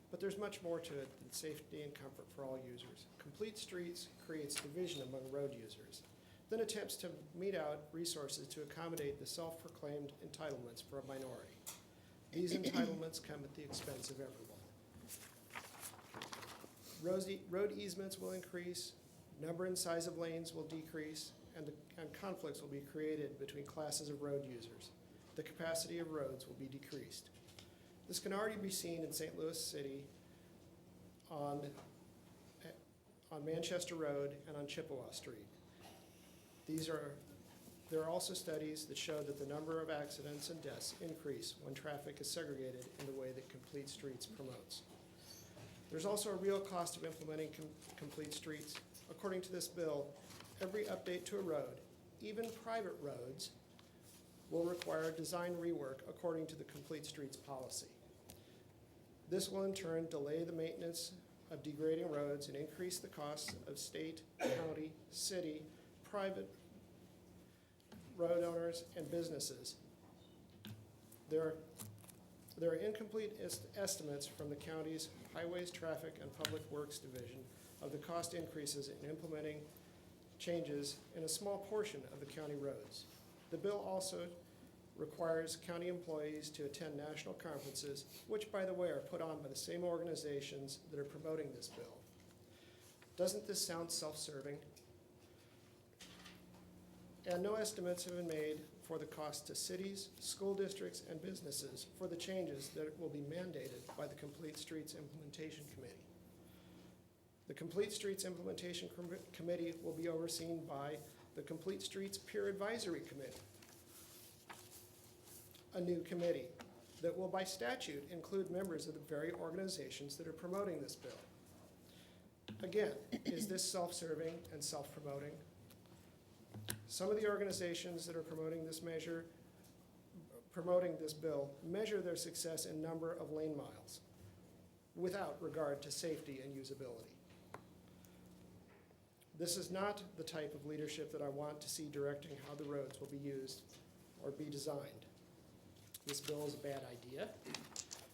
but there's much more to it than safety and comfort for all users. Complete streets creates division among road users, then attempts to mete out resources to accommodate the self-proclaimed entitlements for a minority. These entitlements come at the expense of everyone. Road easements will increase, number and size of lanes will decrease, and conflicts will be created between classes of road users. The capacity of roads will be decreased. This can already be seen in St. Louis City on Manchester Road and on Chippewa Street. There are also studies that show that the number of accidents and deaths increase when traffic is segregated in the way that Complete Streets promotes. There's also a real cost of implementing Complete Streets. According to this bill, every update to a road, even private roads, will require design rework according to the Complete Streets policy. This will in turn delay the maintenance of degrading roads and increase the costs of state, county, city, private road owners, and businesses. There are incomplete estimates from the county's Highways, Traffic, and Public Works Division of the cost increases in implementing changes in a small portion of the county roads. The bill also requires county employees to attend national conferences, which, by the way, are put on by the same organizations that are promoting this bill. Doesn't this sound self-serving? And no estimates have been made for the cost to cities, school districts, and businesses for the changes that will be mandated by the Complete Streets Implementation Committee. The Complete Streets Implementation Committee will be overseen by the Complete Streets Peer Advisory Committee, a new committee that will by statute include members of the very organizations that are promoting this bill. Again, is this self-serving and self-promoting? Some of the organizations that are promoting this bill measure their success in number of lane miles without regard to safety and usability. This is not the type of leadership that I want to see directing how the roads will be used or be designed. This bill is a bad idea.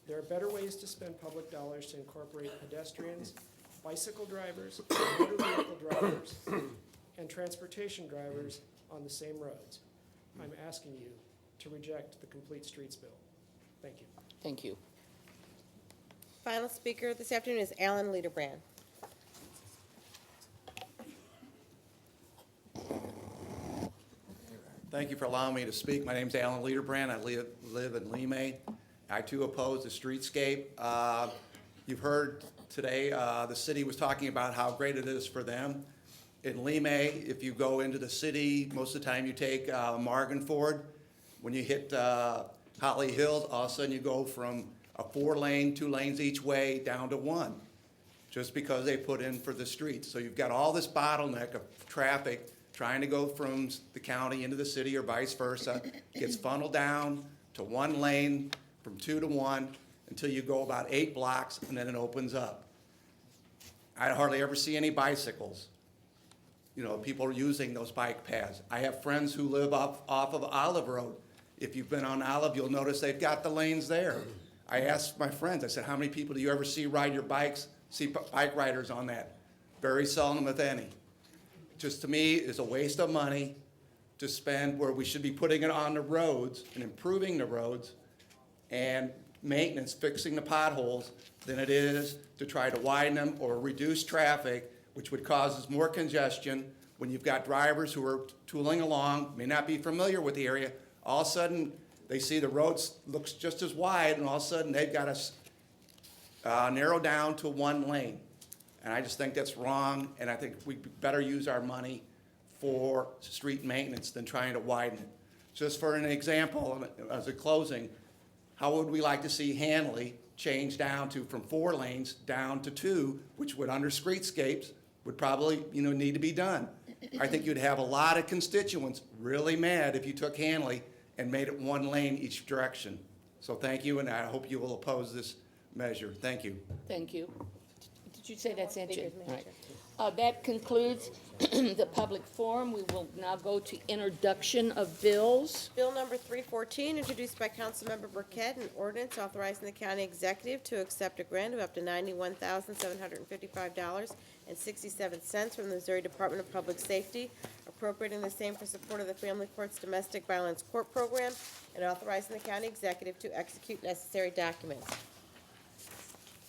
There are better ways to spend public dollars to incorporate pedestrians, bicycle drivers, motor vehicle drivers, and transportation drivers on the same roads. I'm asking you to reject the Complete Streets bill. Thank you. Thank you. Final speaker this afternoon is Alan Liederbrand. Thank you for allowing me to speak. My name's Alan Liederbrand. I live in Lemay. I too oppose the streetscape. You've heard today the city was talking about how great it is for them. In Lemay, if you go into the city, most of the time you take Marginford. When you hit Holly Hills, all of a sudden you go from a 4-lane, 2 lanes each way, down to 1, just because they put in for the streets. So you've got all this bottleneck of traffic trying to go from the county into the city or vice versa, gets funneled down to 1 lane from 2 to 1 until you go about 8 blocks and then it opens up. I hardly ever see any bicycles. You know, people are using those bike paths. I have friends who live off of Olive Road. If you've been on Olive, you'll notice they've got the lanes there. I asked my friends, I said, how many people do you ever see ride your bikes, see bike riders on that? Very seldom, if any. Just to me is a waste of money to spend where we should be putting it on the roads and improving the roads and maintenance, fixing the potholes, than it is to try to widen them or reduce traffic, which would cause us more congestion when you've got drivers who are tooling along, may not be familiar with the area. All of a sudden, they see the roads looks just as wide, and all of a sudden they've got to narrow down to 1 lane. And I just think that's wrong, and I think we better use our money for street maintenance than trying to widen it. Just for an example, as a closing, how would we like to see Hanley change down to from 4 lanes down to 2, which would under streetscapes would probably need to be done. I think you'd have a lot of constituents really mad if you took Hanley and made it 1 lane each direction. So thank you, and I hope you will oppose this measure. Thank you. Thank you. Did you say that's it? Right. That concludes the public forum. We will now go to introduction of bills. Bill number 314, introduced by Councilmember Burkett, an ordinance authorizing the county executive to accept a grant of up to $91,755.67 from the Missouri Department of Public Safety, appropriating the same for support of the Family Court's Domestic Violence Court Program, and authorizing the county executive to execute necessary documents.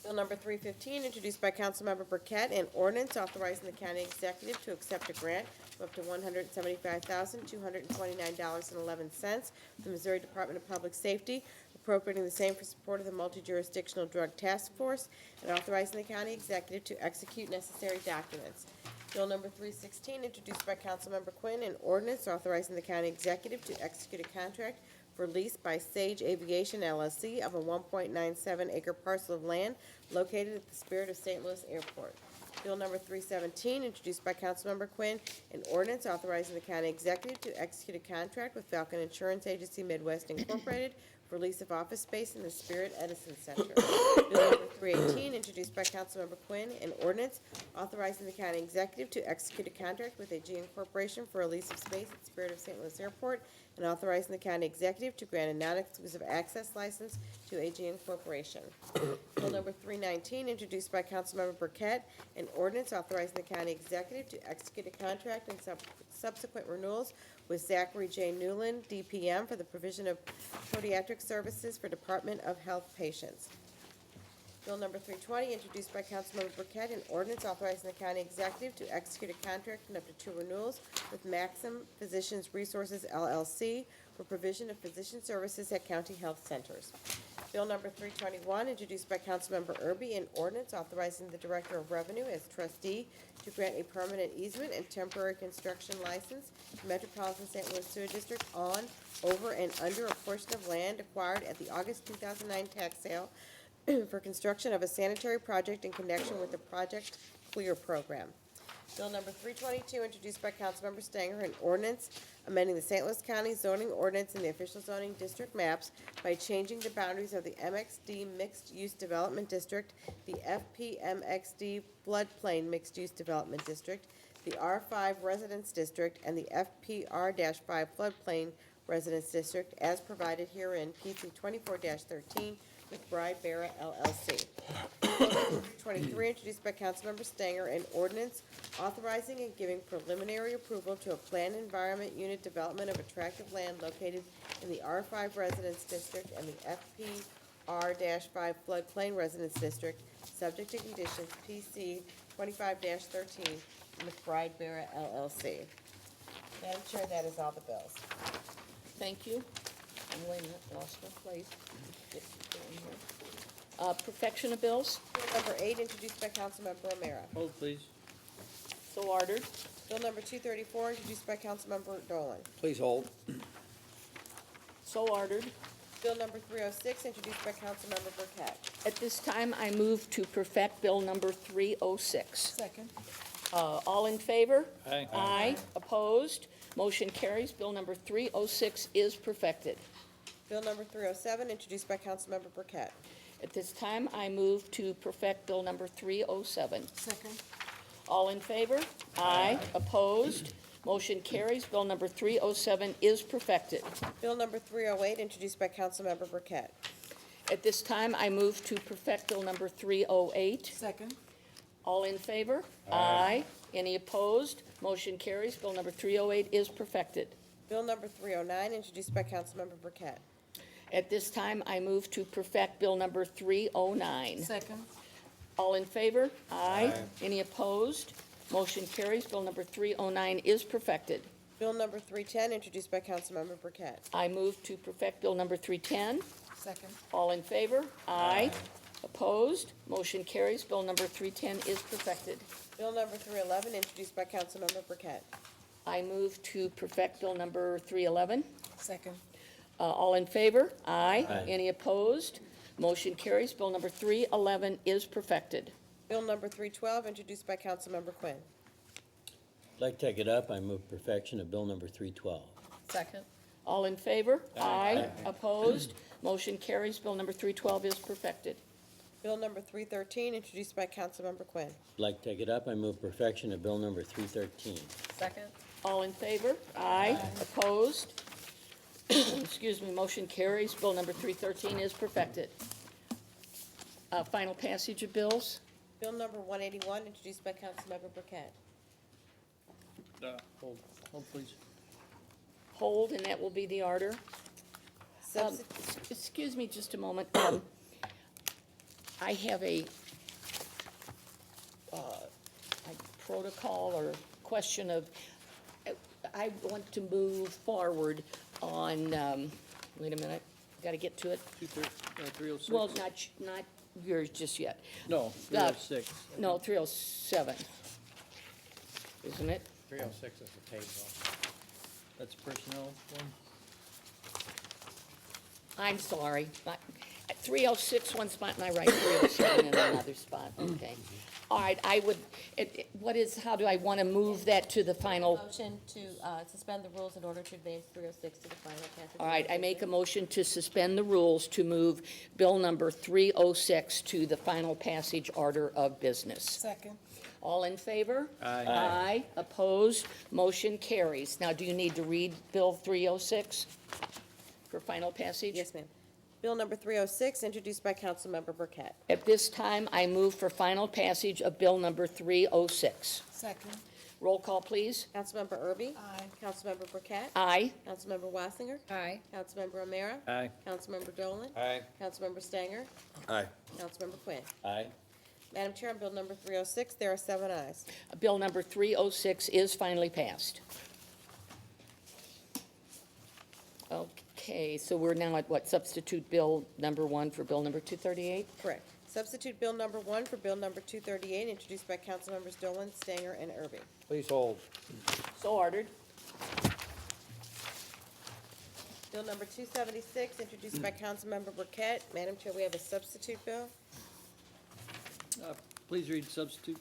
Bill number 315, introduced by Councilmember Burkett, an ordinance authorizing the county executive to accept a grant of up to $175,229.11 from the Missouri Department of Public Safety, appropriating the same for support of the multi-jurisdictional drug task force, and authorizing the county executive to execute necessary documents. Bill number 316, introduced by Councilmember Quinn, an ordinance authorizing the county executive to execute a contract for lease by Sage Aviation LLC of a 1.97 acre parcel of land located at the Spirit of St. Louis Airport. Bill number 317, introduced by Councilmember Quinn, an ordinance authorizing the county executive to execute a contract with Falcon Insurance Agency Midwest Incorporated for lease of office space in the Spirit Edison Center. Bill number 318, introduced by Councilmember Quinn, an ordinance authorizing the county executive to execute a contract with AG Incorporation for a lease of space at Spirit of St. Louis Airport, and authorizing the county executive to grant a non-exclusive access license to AG Incorporation. Bill number 319, introduced by Councilmember Burkett, an ordinance authorizing the county executive to execute a contract and subsequent renewals with Zachary J. Newland, DPM, for the provision of podiatric services for Department of Health patients. Bill number 320, introduced by Councilmember Burkett, an ordinance authorizing the county executive to execute a contract and up to 2 renewals with Maxim Physicians Resources LLC for provision of physician services at county health centers. Bill number 321, introduced by Councilmember Erby, an ordinance authorizing the Director of Revenue as trustee to grant a permanent easement and temporary construction license to Metropolitan St. Louis Sewer District on, over, and under a portion of land acquired at the August 2009 tax sale for construction of a sanitary project in connection with the Project Clear program. Bill number 322, introduced by Councilmember Stanger, an ordinance amending the St. Louis County zoning ordinance in the official zoning district maps by changing the boundaries of the MXD Mixed Use Development District, the FPMXD Floodplain Mixed Use Development District, the R5 Residence District, and the FPR-5 Floodplain Residence District as provided herein, PC 24-13, McBride Barra LLC. 23, introduced by Councilmember Stanger, an ordinance authorizing and giving preliminary approval to a planned environment unit development of attractive land located in the R5 Residence District and the FPR-5 Floodplain Residence District, subject to conditions PC 25-13, McBride Vera LLC. Madam Chair, that is all the bills. Thank you. And wait a minute, lost my place. Get going here. Perfection of bills, Bill number 8, introduced by Councilmember O'Meara. Hold, please. so ordered. Bill number 234, introduced by Councilmember Dolan. Please hold. So ordered. Bill number 306, introduced by Councilmember Burkett. At this time, I move to perfect Bill number 306. Second. All in favor? Aye. Aye. Opposed? Motion carries. Bill number 306 is perfected. Bill number 307, introduced by Councilmember Burkett. At this time, I move to perfect Bill number 307. Second. All in favor? Aye. Opposed? Motion carries. Bill number 307 is perfected. Bill number 308, introduced by Councilmember Burkett. At this time, I move to perfect Bill number 308. Second. All in favor? Aye. Any opposed? Motion carries. Bill number 308 is perfected. Bill number 309, introduced by Councilmember Burkett. At this time, I move to perfect Bill number 309. Second. All in favor? Aye. Any opposed? Motion carries. Bill number 309 is perfected. Bill number 310, introduced by Councilmember Burkett. I move to perfect Bill number 310. Second. All in favor? Aye. Opposed? Motion carries. Bill number 310 is perfected. Bill number 311, introduced by Councilmember Burkett. I move to perfect Bill number 311. Second. All in favor? Aye. Any opposed? Motion carries. Bill number 311 is perfected. Bill number 312, introduced by Councilmember Quinn. I'd like to take it up. I move perfection of Bill number 312. Second. All in favor? Aye. Opposed? Motion carries. Bill number 312 is perfected. Bill number 313, introduced by Councilmember Quinn. I'd like to take it up. I move perfection of Bill number 313. Second. All in favor? Aye. Opposed? Excuse me, motion carries. Bill number 313 is perfected. Final passage of bills. Bill number 181, introduced by Councilmember Burkett. Hold, please. Hold, and that will be the order. Substitute Excuse me just a moment. I have a protocol or question of, I want to move forward on, wait a minute, got to get to it. 306? Well, not yours just yet. No, 306. No, 307, isn't it? 306 is the table. That's personnel one? I'm sorry. 306 one spot and I write 307 in another spot, okay. All right, I would, how do I want to move that to the final? Motion to suspend the rules in order to advance 306 to the final passage. All right, I make a motion to suspend the rules to move Bill number 306 to the final passage order of business. Second. All in favor? Aye. Aye. Opposed? Motion carries. Now, do you need to read Bill 306 for final passage? Yes, ma'am. Bill number 306, introduced by Councilmember Burkett. At this time, I move for final passage of Bill number 306. Second. Roll call, please. Councilmember Erby? Aye. Councilmember Burkett? Aye. Councilmember Wassinger? Aye. Councilmember O'Meara? Aye. Councilmember Dolan? Aye. Councilmember Stanger? Aye. Councilmember Quinn. Aye. Madam Chair, on Bill number 306, there are 7 ayes. Bill number 306 is finally passed. Okay, so we're now at what, substitute Bill number 1 for Bill number 238? Correct. Substitute Bill number 1 for Bill number 238, introduced by Councilmembers Dolan, Stanger, and Erby. Please hold. So ordered. Bill number 276, introduced by Councilmember Burkett. Madam Chair, we have a substitute bill. Please read substitute.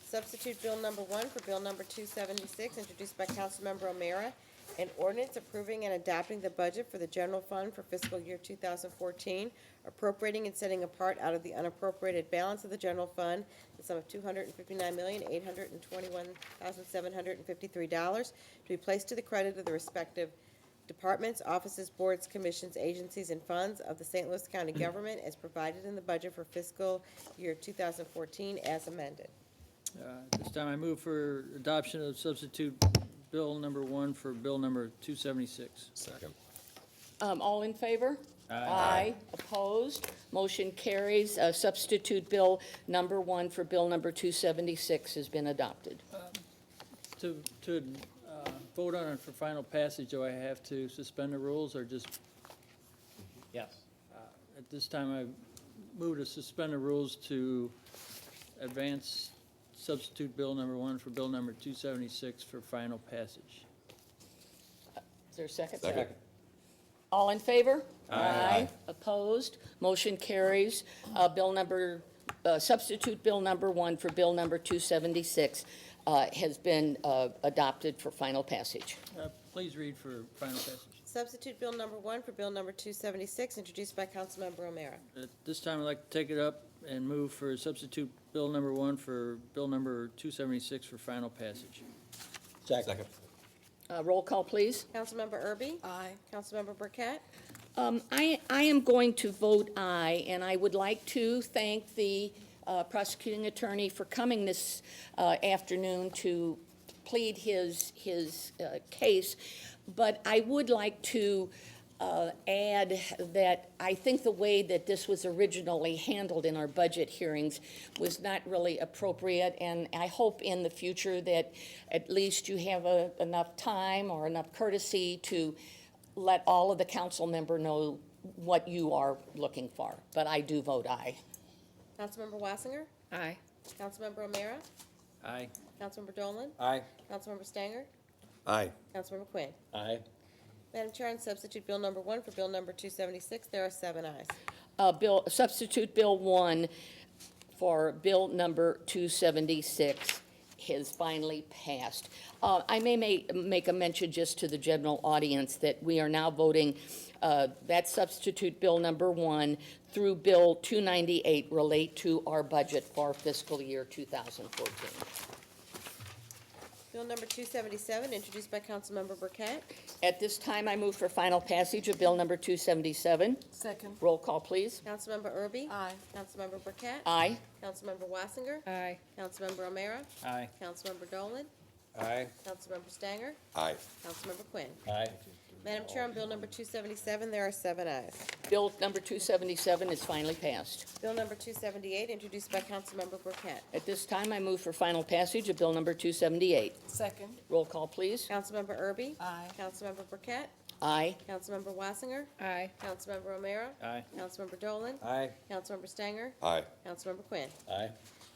Substitute Bill number 1 for Bill number 276, introduced by Councilmember O'Meara. An ordinance approving and adopting the budget for the general fund for fiscal year 2014, appropriating and setting apart out of the unappropriated balance of the general fund the sum of $259,821,753 to be placed to the credit of the respective departments, offices, boards, commissions, agencies, and funds of the St. Louis County government as provided in the budget for fiscal year 2014 as amended. At this time, I move for adoption of substitute Bill number 1 for Bill number 276. Second. All in favor? Aye. Opposed? Motion carries. Substitute Bill number 1 for Bill number 276 has been adopted. To vote on it for final passage, do I have to suspend the rules or just? Yes. At this time, I move to suspend the rules to advance substitute Bill number 1 for Bill number 276 for final passage. Is there a second? Second. All in favor? Aye. Opposed? Motion carries. Substitute Bill number 1 for Bill number 276 has been adopted for final passage. Please read for final passage. Substitute Bill number 1 for Bill number 276, introduced by Councilmember O'Meara. At this time, I'd like to take it up and move for substitute Bill number 1 for Bill number 276 for final passage. Second. Roll call, please. Councilmember Erby? Aye. Councilmember Burkett? I am going to vote aye, and I would like to thank the prosecuting attorney for coming this afternoon to plead his case. But I would like to add that I think the way that this was originally handled in our budget hearings was not really appropriate, and I hope in the future that at least you have enough time or enough courtesy to let all of the council member know what you are looking for. But I do vote aye. Councilmember Wassinger? Aye. Councilmember O'Meara? Aye. Councilmember Dolan? Aye. Councilmember Stanger? Aye. Councilmember Quinn. Aye. Madam Chair, on substitute Bill number 1 for Bill number 276, there are 7 ayes. Substitute Bill 1 for Bill number 276 has finally passed. I may make a mention just to the general audience that we are now voting that substitute Bill number 1 through Bill 298 relate to our budget for fiscal year 2014. Bill number 277, introduced by Councilmember Burkett. At this time, I move for final passage of Bill number 277. Second. Roll call, please. Councilmember Erby? Aye. Councilmember Burkett? Aye. Councilmember Wassinger? Aye. Councilmember O'Meara? Aye. Councilmember Dolan? Aye. Councilmember Stanger? Aye. Councilmember Quinn. Aye. Madam Chair, on Bill number 277, there are 7 ayes. Bill number 277 is finally passed. Bill number 278, introduced by Councilmember Burkett. At this time, I move for final passage of Bill number 278. Second. Roll call, please. Councilmember Erby? Aye. Councilmember Burkett? Aye. Councilmember Wassinger? Aye. Councilmember O'Meara? Aye. Councilmember Dolan? Aye. Councilmember Stanger? Aye. Councilmember Quinn. Aye.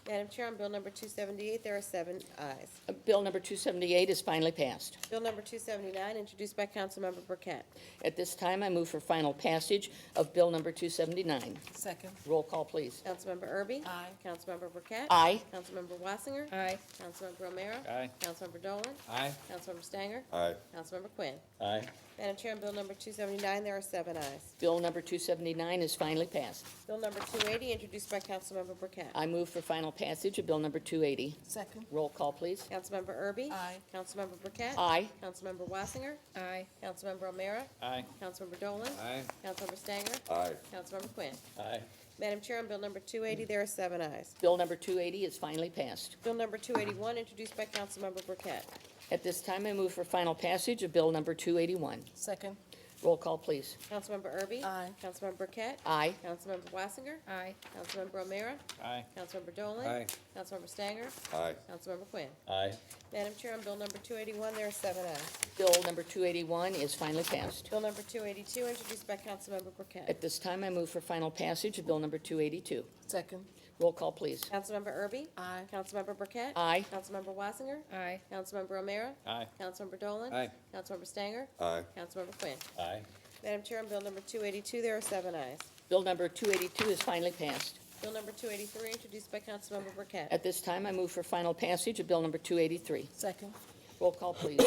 Madam Chair, on Bill number 278, there are 7 ayes. Bill number 278 is finally passed. Bill number 279, introduced by Councilmember Burkett. At this time, I move for final passage of Bill number 279. Second. Roll call, please. Councilmember Erby? Aye. Councilmember Burkett? Aye. Councilmember Wassinger? Aye. Councilmember O'Meara? Aye. Councilmember Dolan? Aye. Councilmember Stanger? Aye. Councilmember Quinn. Aye. Madam Chair, on Bill number 279, there are 7 ayes. Bill number 279 is finally passed. Bill number 280, introduced by Councilmember Burkett. I move for final passage of Bill number 280. Second. Roll call, please. Councilmember Erby? Aye. Councilmember Burkett? Aye. Councilmember Wassinger? Aye. Councilmember O'Meara? Aye. Councilmember Dolan? Aye. Councilmember Stanger? Aye. Councilmember Quinn. Aye. Madam Chair, on Bill number 280, there are 7 ayes. Bill number 280 is finally passed. Bill number 281, introduced by Councilmember Burkett. At this time, I move for final passage of Bill number 281. Second. Roll call, please. Councilmember Erby? Aye. Councilmember Burkett? Aye. Councilmember Wassinger? Aye. Councilmember O'Meara? Aye. Councilmember Dolan? Aye. Councilmember Stanger? Aye. Councilmember Quinn. Aye. Madam Chair, on Bill number 281, there are 7 ayes. Bill number 281 is finally passed. Bill number 282, introduced by Councilmember Burkett. At this time, I move for final passage of Bill number 282. Second. Roll call, please. Councilmember Erby? Aye. Councilmember Burkett? Aye. Councilmember Wassinger? Aye. Councilmember O'Meara? Aye. Councilmember Dolan? Aye. Councilmember Stanger? Aye. Councilmember Quinn. Aye. Madam Chair, on Bill number 282, there are 7 ayes. Bill number 282 is finally passed. Bill number 283, introduced by Councilmember Burkett. At this time, I move for final passage of Bill number 283. Second. Roll call, please.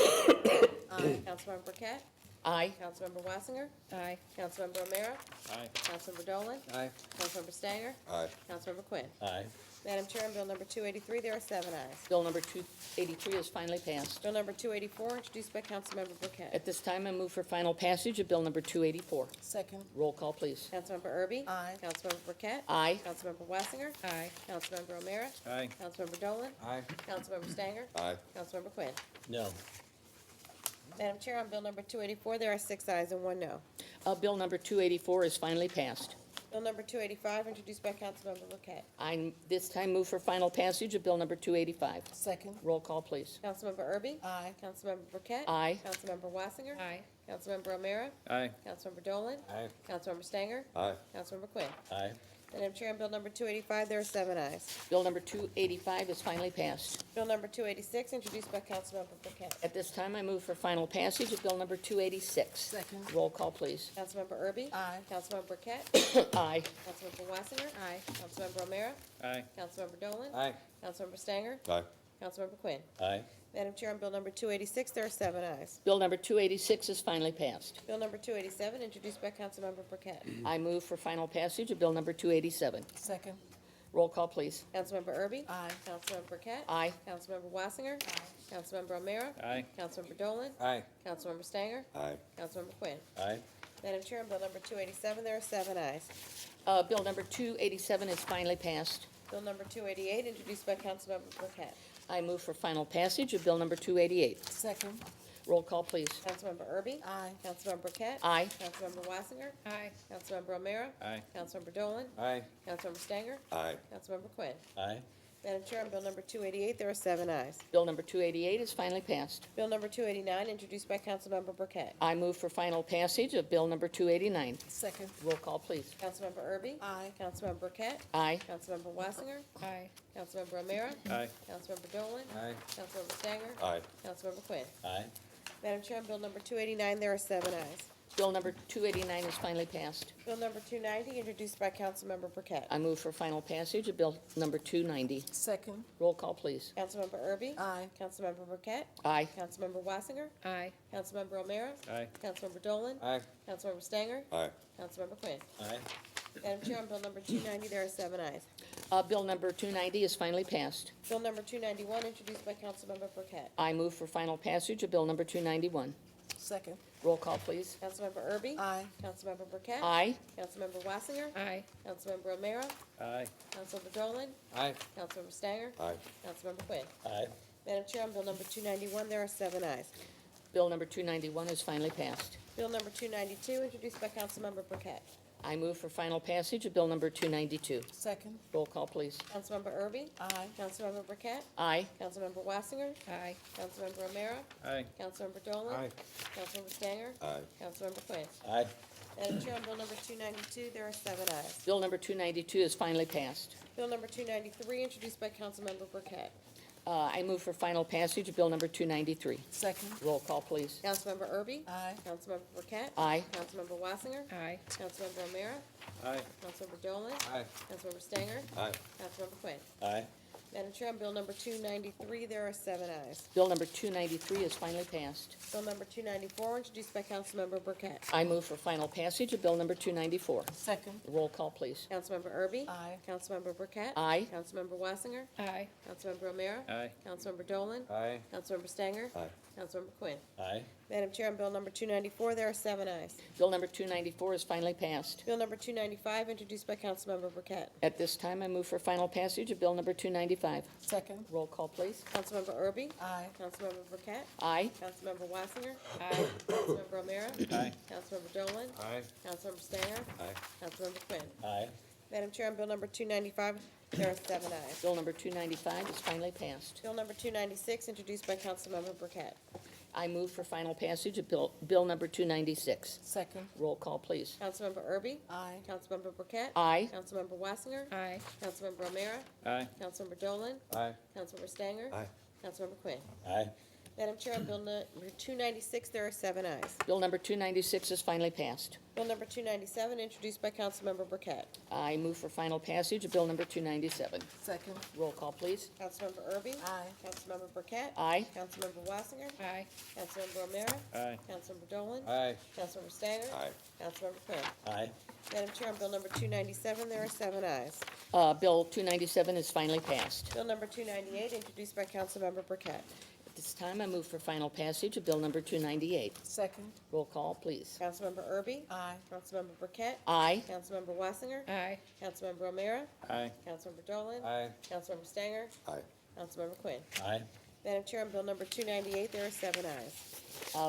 Aye. Councilmember Burkett? Aye. Councilmember Wassinger? Aye. Councilmember O'Meara? Aye. Councilmember Dolan? Aye. Councilmember Stanger? Aye. Councilmember Quinn. Aye. Madam Chair, on Bill number 283, there are 7 ayes. Bill number 283 is finally passed. Bill number 284, introduced by Councilmember Burkett. At this time, I move for final passage of Bill number 284. Second. Roll call, please. Councilmember Erby? Aye. Councilmember Burkett? Aye. Councilmember Wassinger? Aye. Councilmember O'Meara? Aye. Councilmember Dolan? Aye. Councilmember Stanger? Aye. Councilmember Quinn. No. Madam Chair, on Bill number 284, there are 6 ayes and 1 no. Bill number 284 is finally passed. Bill number 285, introduced by Councilmember Burkett. I this time move for final passage of Bill number 285. Second. Roll call, please. Councilmember Erby? Aye. Councilmember Burkett? Aye. Councilmember Wassinger? Aye. Councilmember O'Meara? Aye. Councilmember Dolan? Aye. Councilmember Stanger? Aye. Councilmember Quinn. Aye. Madam Chair, on Bill number 285, there are 7 ayes. Bill number 285 is finally passed. Bill number 286, introduced by Councilmember Burkett. At this time, I move for final passage of Bill number 286. Second. Roll call, please. Councilmember Erby? Aye. Councilmember Burkett? Aye. Councilmember Wassinger? Aye. Councilmember O'Meara? Aye. Councilmember Dolan? Aye. Councilmember Stanger? Aye. Councilmember Quinn. Aye. Madam Chair, on Bill number 286, there are 7 ayes. Bill number 286 is finally passed. Bill number 287, introduced by Councilmember Burkett. I move for final passage of Bill number 287. Second. Roll call, please. Councilmember Erby? Aye. Councilmember Burkett? Aye. Councilmember Wassinger? Councilmember O'Meara? Aye. Councilmember Dolan? Aye. Councilmember Stanger? Aye. Councilmember Quinn. Aye. Madam Chair, on Bill number 287, there are 7 ayes. Bill number 287 is finally passed. Bill number 288, introduced by Councilmember Burkett. I move for final passage of Bill number 288. Second. Roll call, please. Councilmember Erby? Aye. Councilmember Burkett? Aye. Councilmember Wassinger? Aye. Councilmember O'Meara? Aye. Councilmember Dolan? Aye. Councilmember Stanger? Aye. Councilmember Quinn. Aye. Madam Chair, on Bill number 288, there are 7 ayes. Bill number 288 is finally passed. Bill number 289, introduced by Councilmember Burkett. I move for final passage of Bill number 289. Second. Roll call, please. Councilmember Erby? Aye. Councilmember Burkett? Aye. Councilmember Wassinger? Aye. Councilmember O'Meara? Aye. Councilmember Dolan? Aye. Councilmember Stanger? Aye. Councilmember Quinn. Aye. Madam Chair, on Bill number 289, there are 7 ayes. Bill number 289 is finally passed. Bill number 290, introduced by Councilmember Burkett. I move for final passage of Bill number 290. Second. Roll call, please. Councilmember Erby? Aye. Councilmember Burkett? Aye. Councilmember Wassinger? Aye. Councilmember O'Meara? Aye. Councilmember Dolan? Aye. Councilmember Stanger? Aye. Councilmember Quinn. Aye. Madam Chair, on Bill number 290, there are 7 ayes. Bill number 290 is finally passed. Bill number 291, introduced by Councilmember Burkett. I move for final passage of Bill number 291. Second. Roll call, please. Councilmember Erby? Aye. Councilmember Burkett? Aye. Councilmember Wassinger? Aye. Councilmember O'Meara? Aye. Councilmember Dolan? Aye. Councilmember Stanger? Aye. Councilmember Quinn. Aye. Madam Chair, on Bill number 291, there are 7 ayes. Bill number 291 is finally passed. Bill number 292, introduced by Councilmember Burkett. I move for final passage of Bill number 292. Second. Roll call, please. Councilmember Erby? Aye. Councilmember Burkett? Aye. Councilmember Wassinger? Aye. Councilmember O'Meara? Aye. Councilmember Dolan? Aye. Councilmember Stanger? Aye. Councilmember Quinn. Aye. Madam Chair, on Bill number 292, there are 7 ayes. Bill number 292 is finally passed. Bill number 293, introduced by Councilmember Burkett. I move for final passage of Bill number 293. Second. Roll call, please. Councilmember Erby? Aye. Councilmember Burkett? Aye. Councilmember Wassinger? Aye. Councilmember O'Meara? Aye. Councilmember Dolan? Aye. Councilmember Stanger? Aye. Councilmember Quinn. Aye. Madam Chair, on Bill number 293, there are 7 ayes. Bill number 293 is finally passed. Bill number 294, introduced by Councilmember Burkett. I move for final passage of Bill number 294. Second. Roll call, please. Councilmember Erby? Aye. Councilmember Burkett? Aye. Councilmember Wassinger? Aye. Councilmember O'Meara? Aye. Councilmember Dolan? Aye. Councilmember Stanger? Aye. Councilmember Quinn. Aye. Madam Chair, on Bill number 294, there are 7 ayes. Bill number 294 is finally passed. Bill number 295, introduced by Councilmember Burkett. At this time, I move for final passage of Bill number 295. Second. Roll call, please. Councilmember Erby? Aye. Councilmember Burkett? Aye. Councilmember Wassinger? Aye. Councilmember O'Meara? Aye. Councilmember Dolan? Aye. Councilmember Stanger? Aye. Councilmember Quinn. Aye. Madam Chair, on Bill number 295, there are 7 ayes. Bill number 295 is finally passed. Bill number 296, introduced by Councilmember Burkett. I move for final passage of Bill number 296. Second. Roll call, please. Councilmember Erby? Aye. Councilmember Burkett? Aye. Councilmember Wassinger? Aye. Councilmember O'Meara? Aye. Councilmember Dolan? Aye. Councilmember Stanger? Aye. Councilmember Quinn. Aye. Madam Chair, on Bill number 296, there are 7 ayes. Bill number 296 is finally passed. Bill number 297, introduced by Councilmember Burkett. I move for final passage of Bill number 297. Second. Roll call, please. Councilmember Erby? Aye. Councilmember Burkett? Aye. Councilmember Wassinger? Aye. Councilmember O'Meara? Aye. Councilmember Dolan? Aye. Councilmember Stanger? Aye. Councilmember Quinn. Aye. Madam Chair, on Bill number 297, there are 7 ayes. Bill 297 is finally passed. Bill number 298, introduced by Councilmember Burkett. At this time, I move for final passage of Bill number 298. Second. Roll call, please. Councilmember Erby? Aye. Councilmember Burkett? Aye. Councilmember Wassinger? Aye. Councilmember O'Meara? Aye. Councilmember Dolan? Aye. Councilmember Stanger? Aye. Councilmember Quinn. Aye. Madam Chair, on Bill number 298, there are 7 ayes.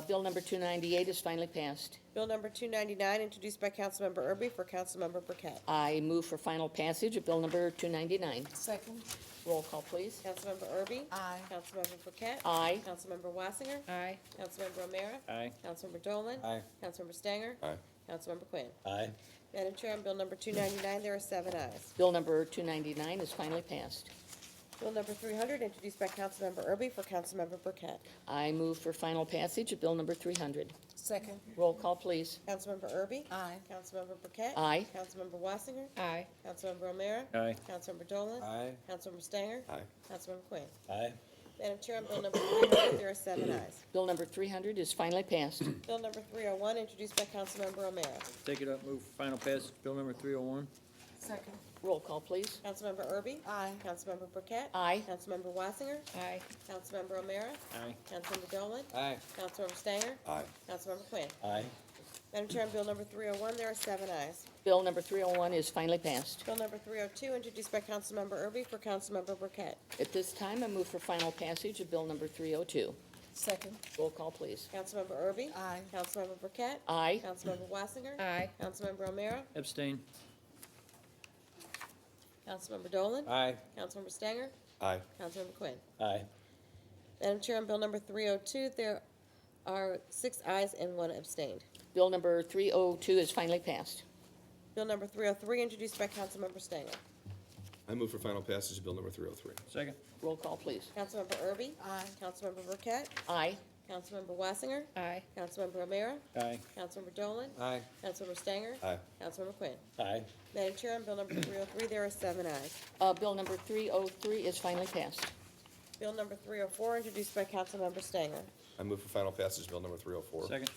Bill number 298 is finally passed. Bill number 299, introduced by Councilmember Erby for Councilmember Burkett. I move for final passage of bill number 299. Second. Roll call, please. Councilmember Erby? Aye. Councilmember Burkett? Aye. Councilmember Wassinger? Aye. Councilmember O'Meara? Aye. Councilmember Dolan? Aye. Councilmember Stanger? Aye. Councilmember Quinn. Aye. Madam Chair, on Bill number 299, there are 7 ayes. Bill number 299 is finally passed. Bill number 300, introduced by Councilmember Erby for Councilmember Burkett. I move for final passage of bill number 300. Second. Roll call, please. Councilmember Erby? Aye. Councilmember Burkett? Aye. Councilmember Wassinger? Aye. Councilmember O'Meara? Aye. Councilmember Dolan? Aye. Councilmember Stanger? Aye. Councilmember Quinn. Aye. Madam Chair, on Bill number 300, there are 7 ayes. Bill number 300 is finally passed. Bill number 301, introduced by Councilmember O'Meara. Take it up, move for final passage, bill number 301. Second. Roll call, please. Councilmember Erby? Aye. Councilmember Burkett? Aye. Councilmember Wassinger? Aye. Councilmember O'Meara? Aye. Councilmember Dolan? Aye. Councilmember Stanger? Aye. Councilmember Quinn. Aye. Madam Chair, on Bill number 301, there are 7 ayes. Bill number 301 is finally passed. Bill number 302, introduced by Councilmember Erby for Councilmember Burkett. At this time, I move for final passage of bill number 302. Second. Roll call, please. Councilmember Erby? Aye. Councilmember Burkett? Aye. Councilmember Wassinger? Aye. Councilmember O'Meara? Abstain. Councilmember Dolan? Aye. Councilmember Stanger? Aye. Councilmember Quinn. Aye. Madam Chair, on Bill number 302, there are 6 ayes and 1 abstained. Bill number 302 is finally passed. Bill number 303, introduced by Councilmember Stanger. I move for final passage of bill number 303. Second. Roll call, please. Councilmember Erby? Aye. Councilmember Burkett? Aye. Councilmember Wassinger? Aye. Councilmember O'Meara? Aye. Councilmember Dolan? Aye. Councilmember Stanger? Aye. Councilmember Quinn. Aye. Madam Chair, on Bill number 303, there are 7 ayes. Bill number 303 is finally passed. Bill number 304, introduced by Councilmember Stanger. I move for final passage of bill number 304. Second.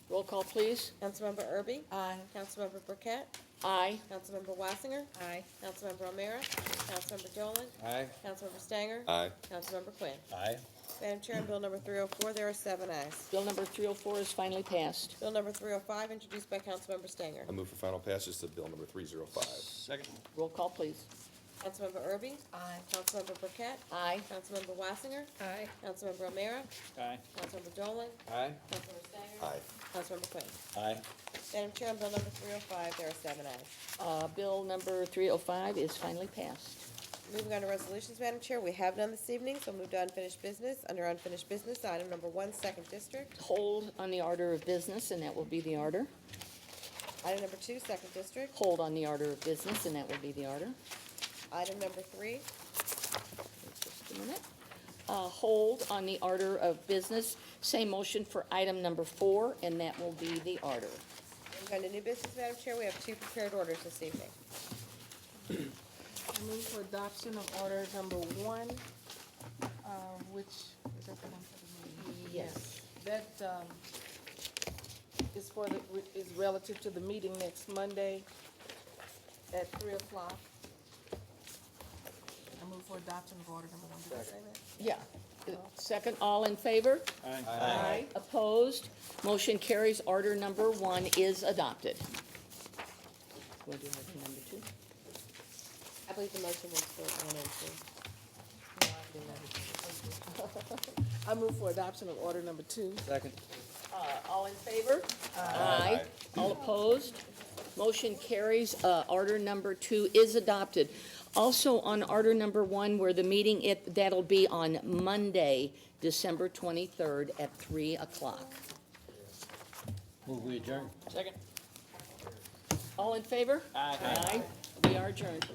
Roll call, please. Councilmember Erby? Aye. Councilmember Burkett? Aye. Councilmember Wassinger? Aye. Councilmember O'Meara? Councilmember Dolan? Aye. Councilmember Stanger? Aye. Councilmember Quinn. Aye. Madam Chair, on Bill number 304, there are 7 ayes. Bill number 304 is finally passed. Bill number 305, introduced by Councilmember Stanger. I move for final passage of bill number 305. Second. Roll call, please. Councilmember Erby? Aye. Councilmember Burkett? Aye. Councilmember Wassinger? Aye. Councilmember O'Meara? Aye. Councilmember Dolan? Aye. Councilmember Stanger? Aye. Councilmember Quinn. Aye. Madam Chair, on Bill number 305, there are 7 ayes. Bill number 305 is finally passed. Moving on to resolutions, Madam Chair, we have none this evening, so move to unfinished business. Under unfinished business, item number 1, second district. Hold on the order of business, and that will be the order. Item number 2, second district. Hold on the order of business, and that will be the order. Item number 3. Just a minute. Hold on the order of business. Same motion for item number 4, and that will be the order. Moving on to new business, Madam Chair, we have 2 prepared orders this evening. I move for adoption of order number 1, which, is that the one for the meeting? Yes. That is relative to the meeting next Monday at 3 o'clock. I move for adoption of order number 1. Did I say that? Yeah. Second, all in favor? Aye. Aye. Opposed? Motion carries. Order number 1 is adopted. What do you have for number 2? I believe the motion was for 1 and 2. I move for adoption of order number 2. Second. All in favor? Aye. All opposed? Motion carries. Order number 2 is adopted. Also on order number 1, where the meeting, that'll be on Monday, December 23rd at 3 o'clock. Move we adjourn. Second. All in favor? Aye. Aye. We are adjourned.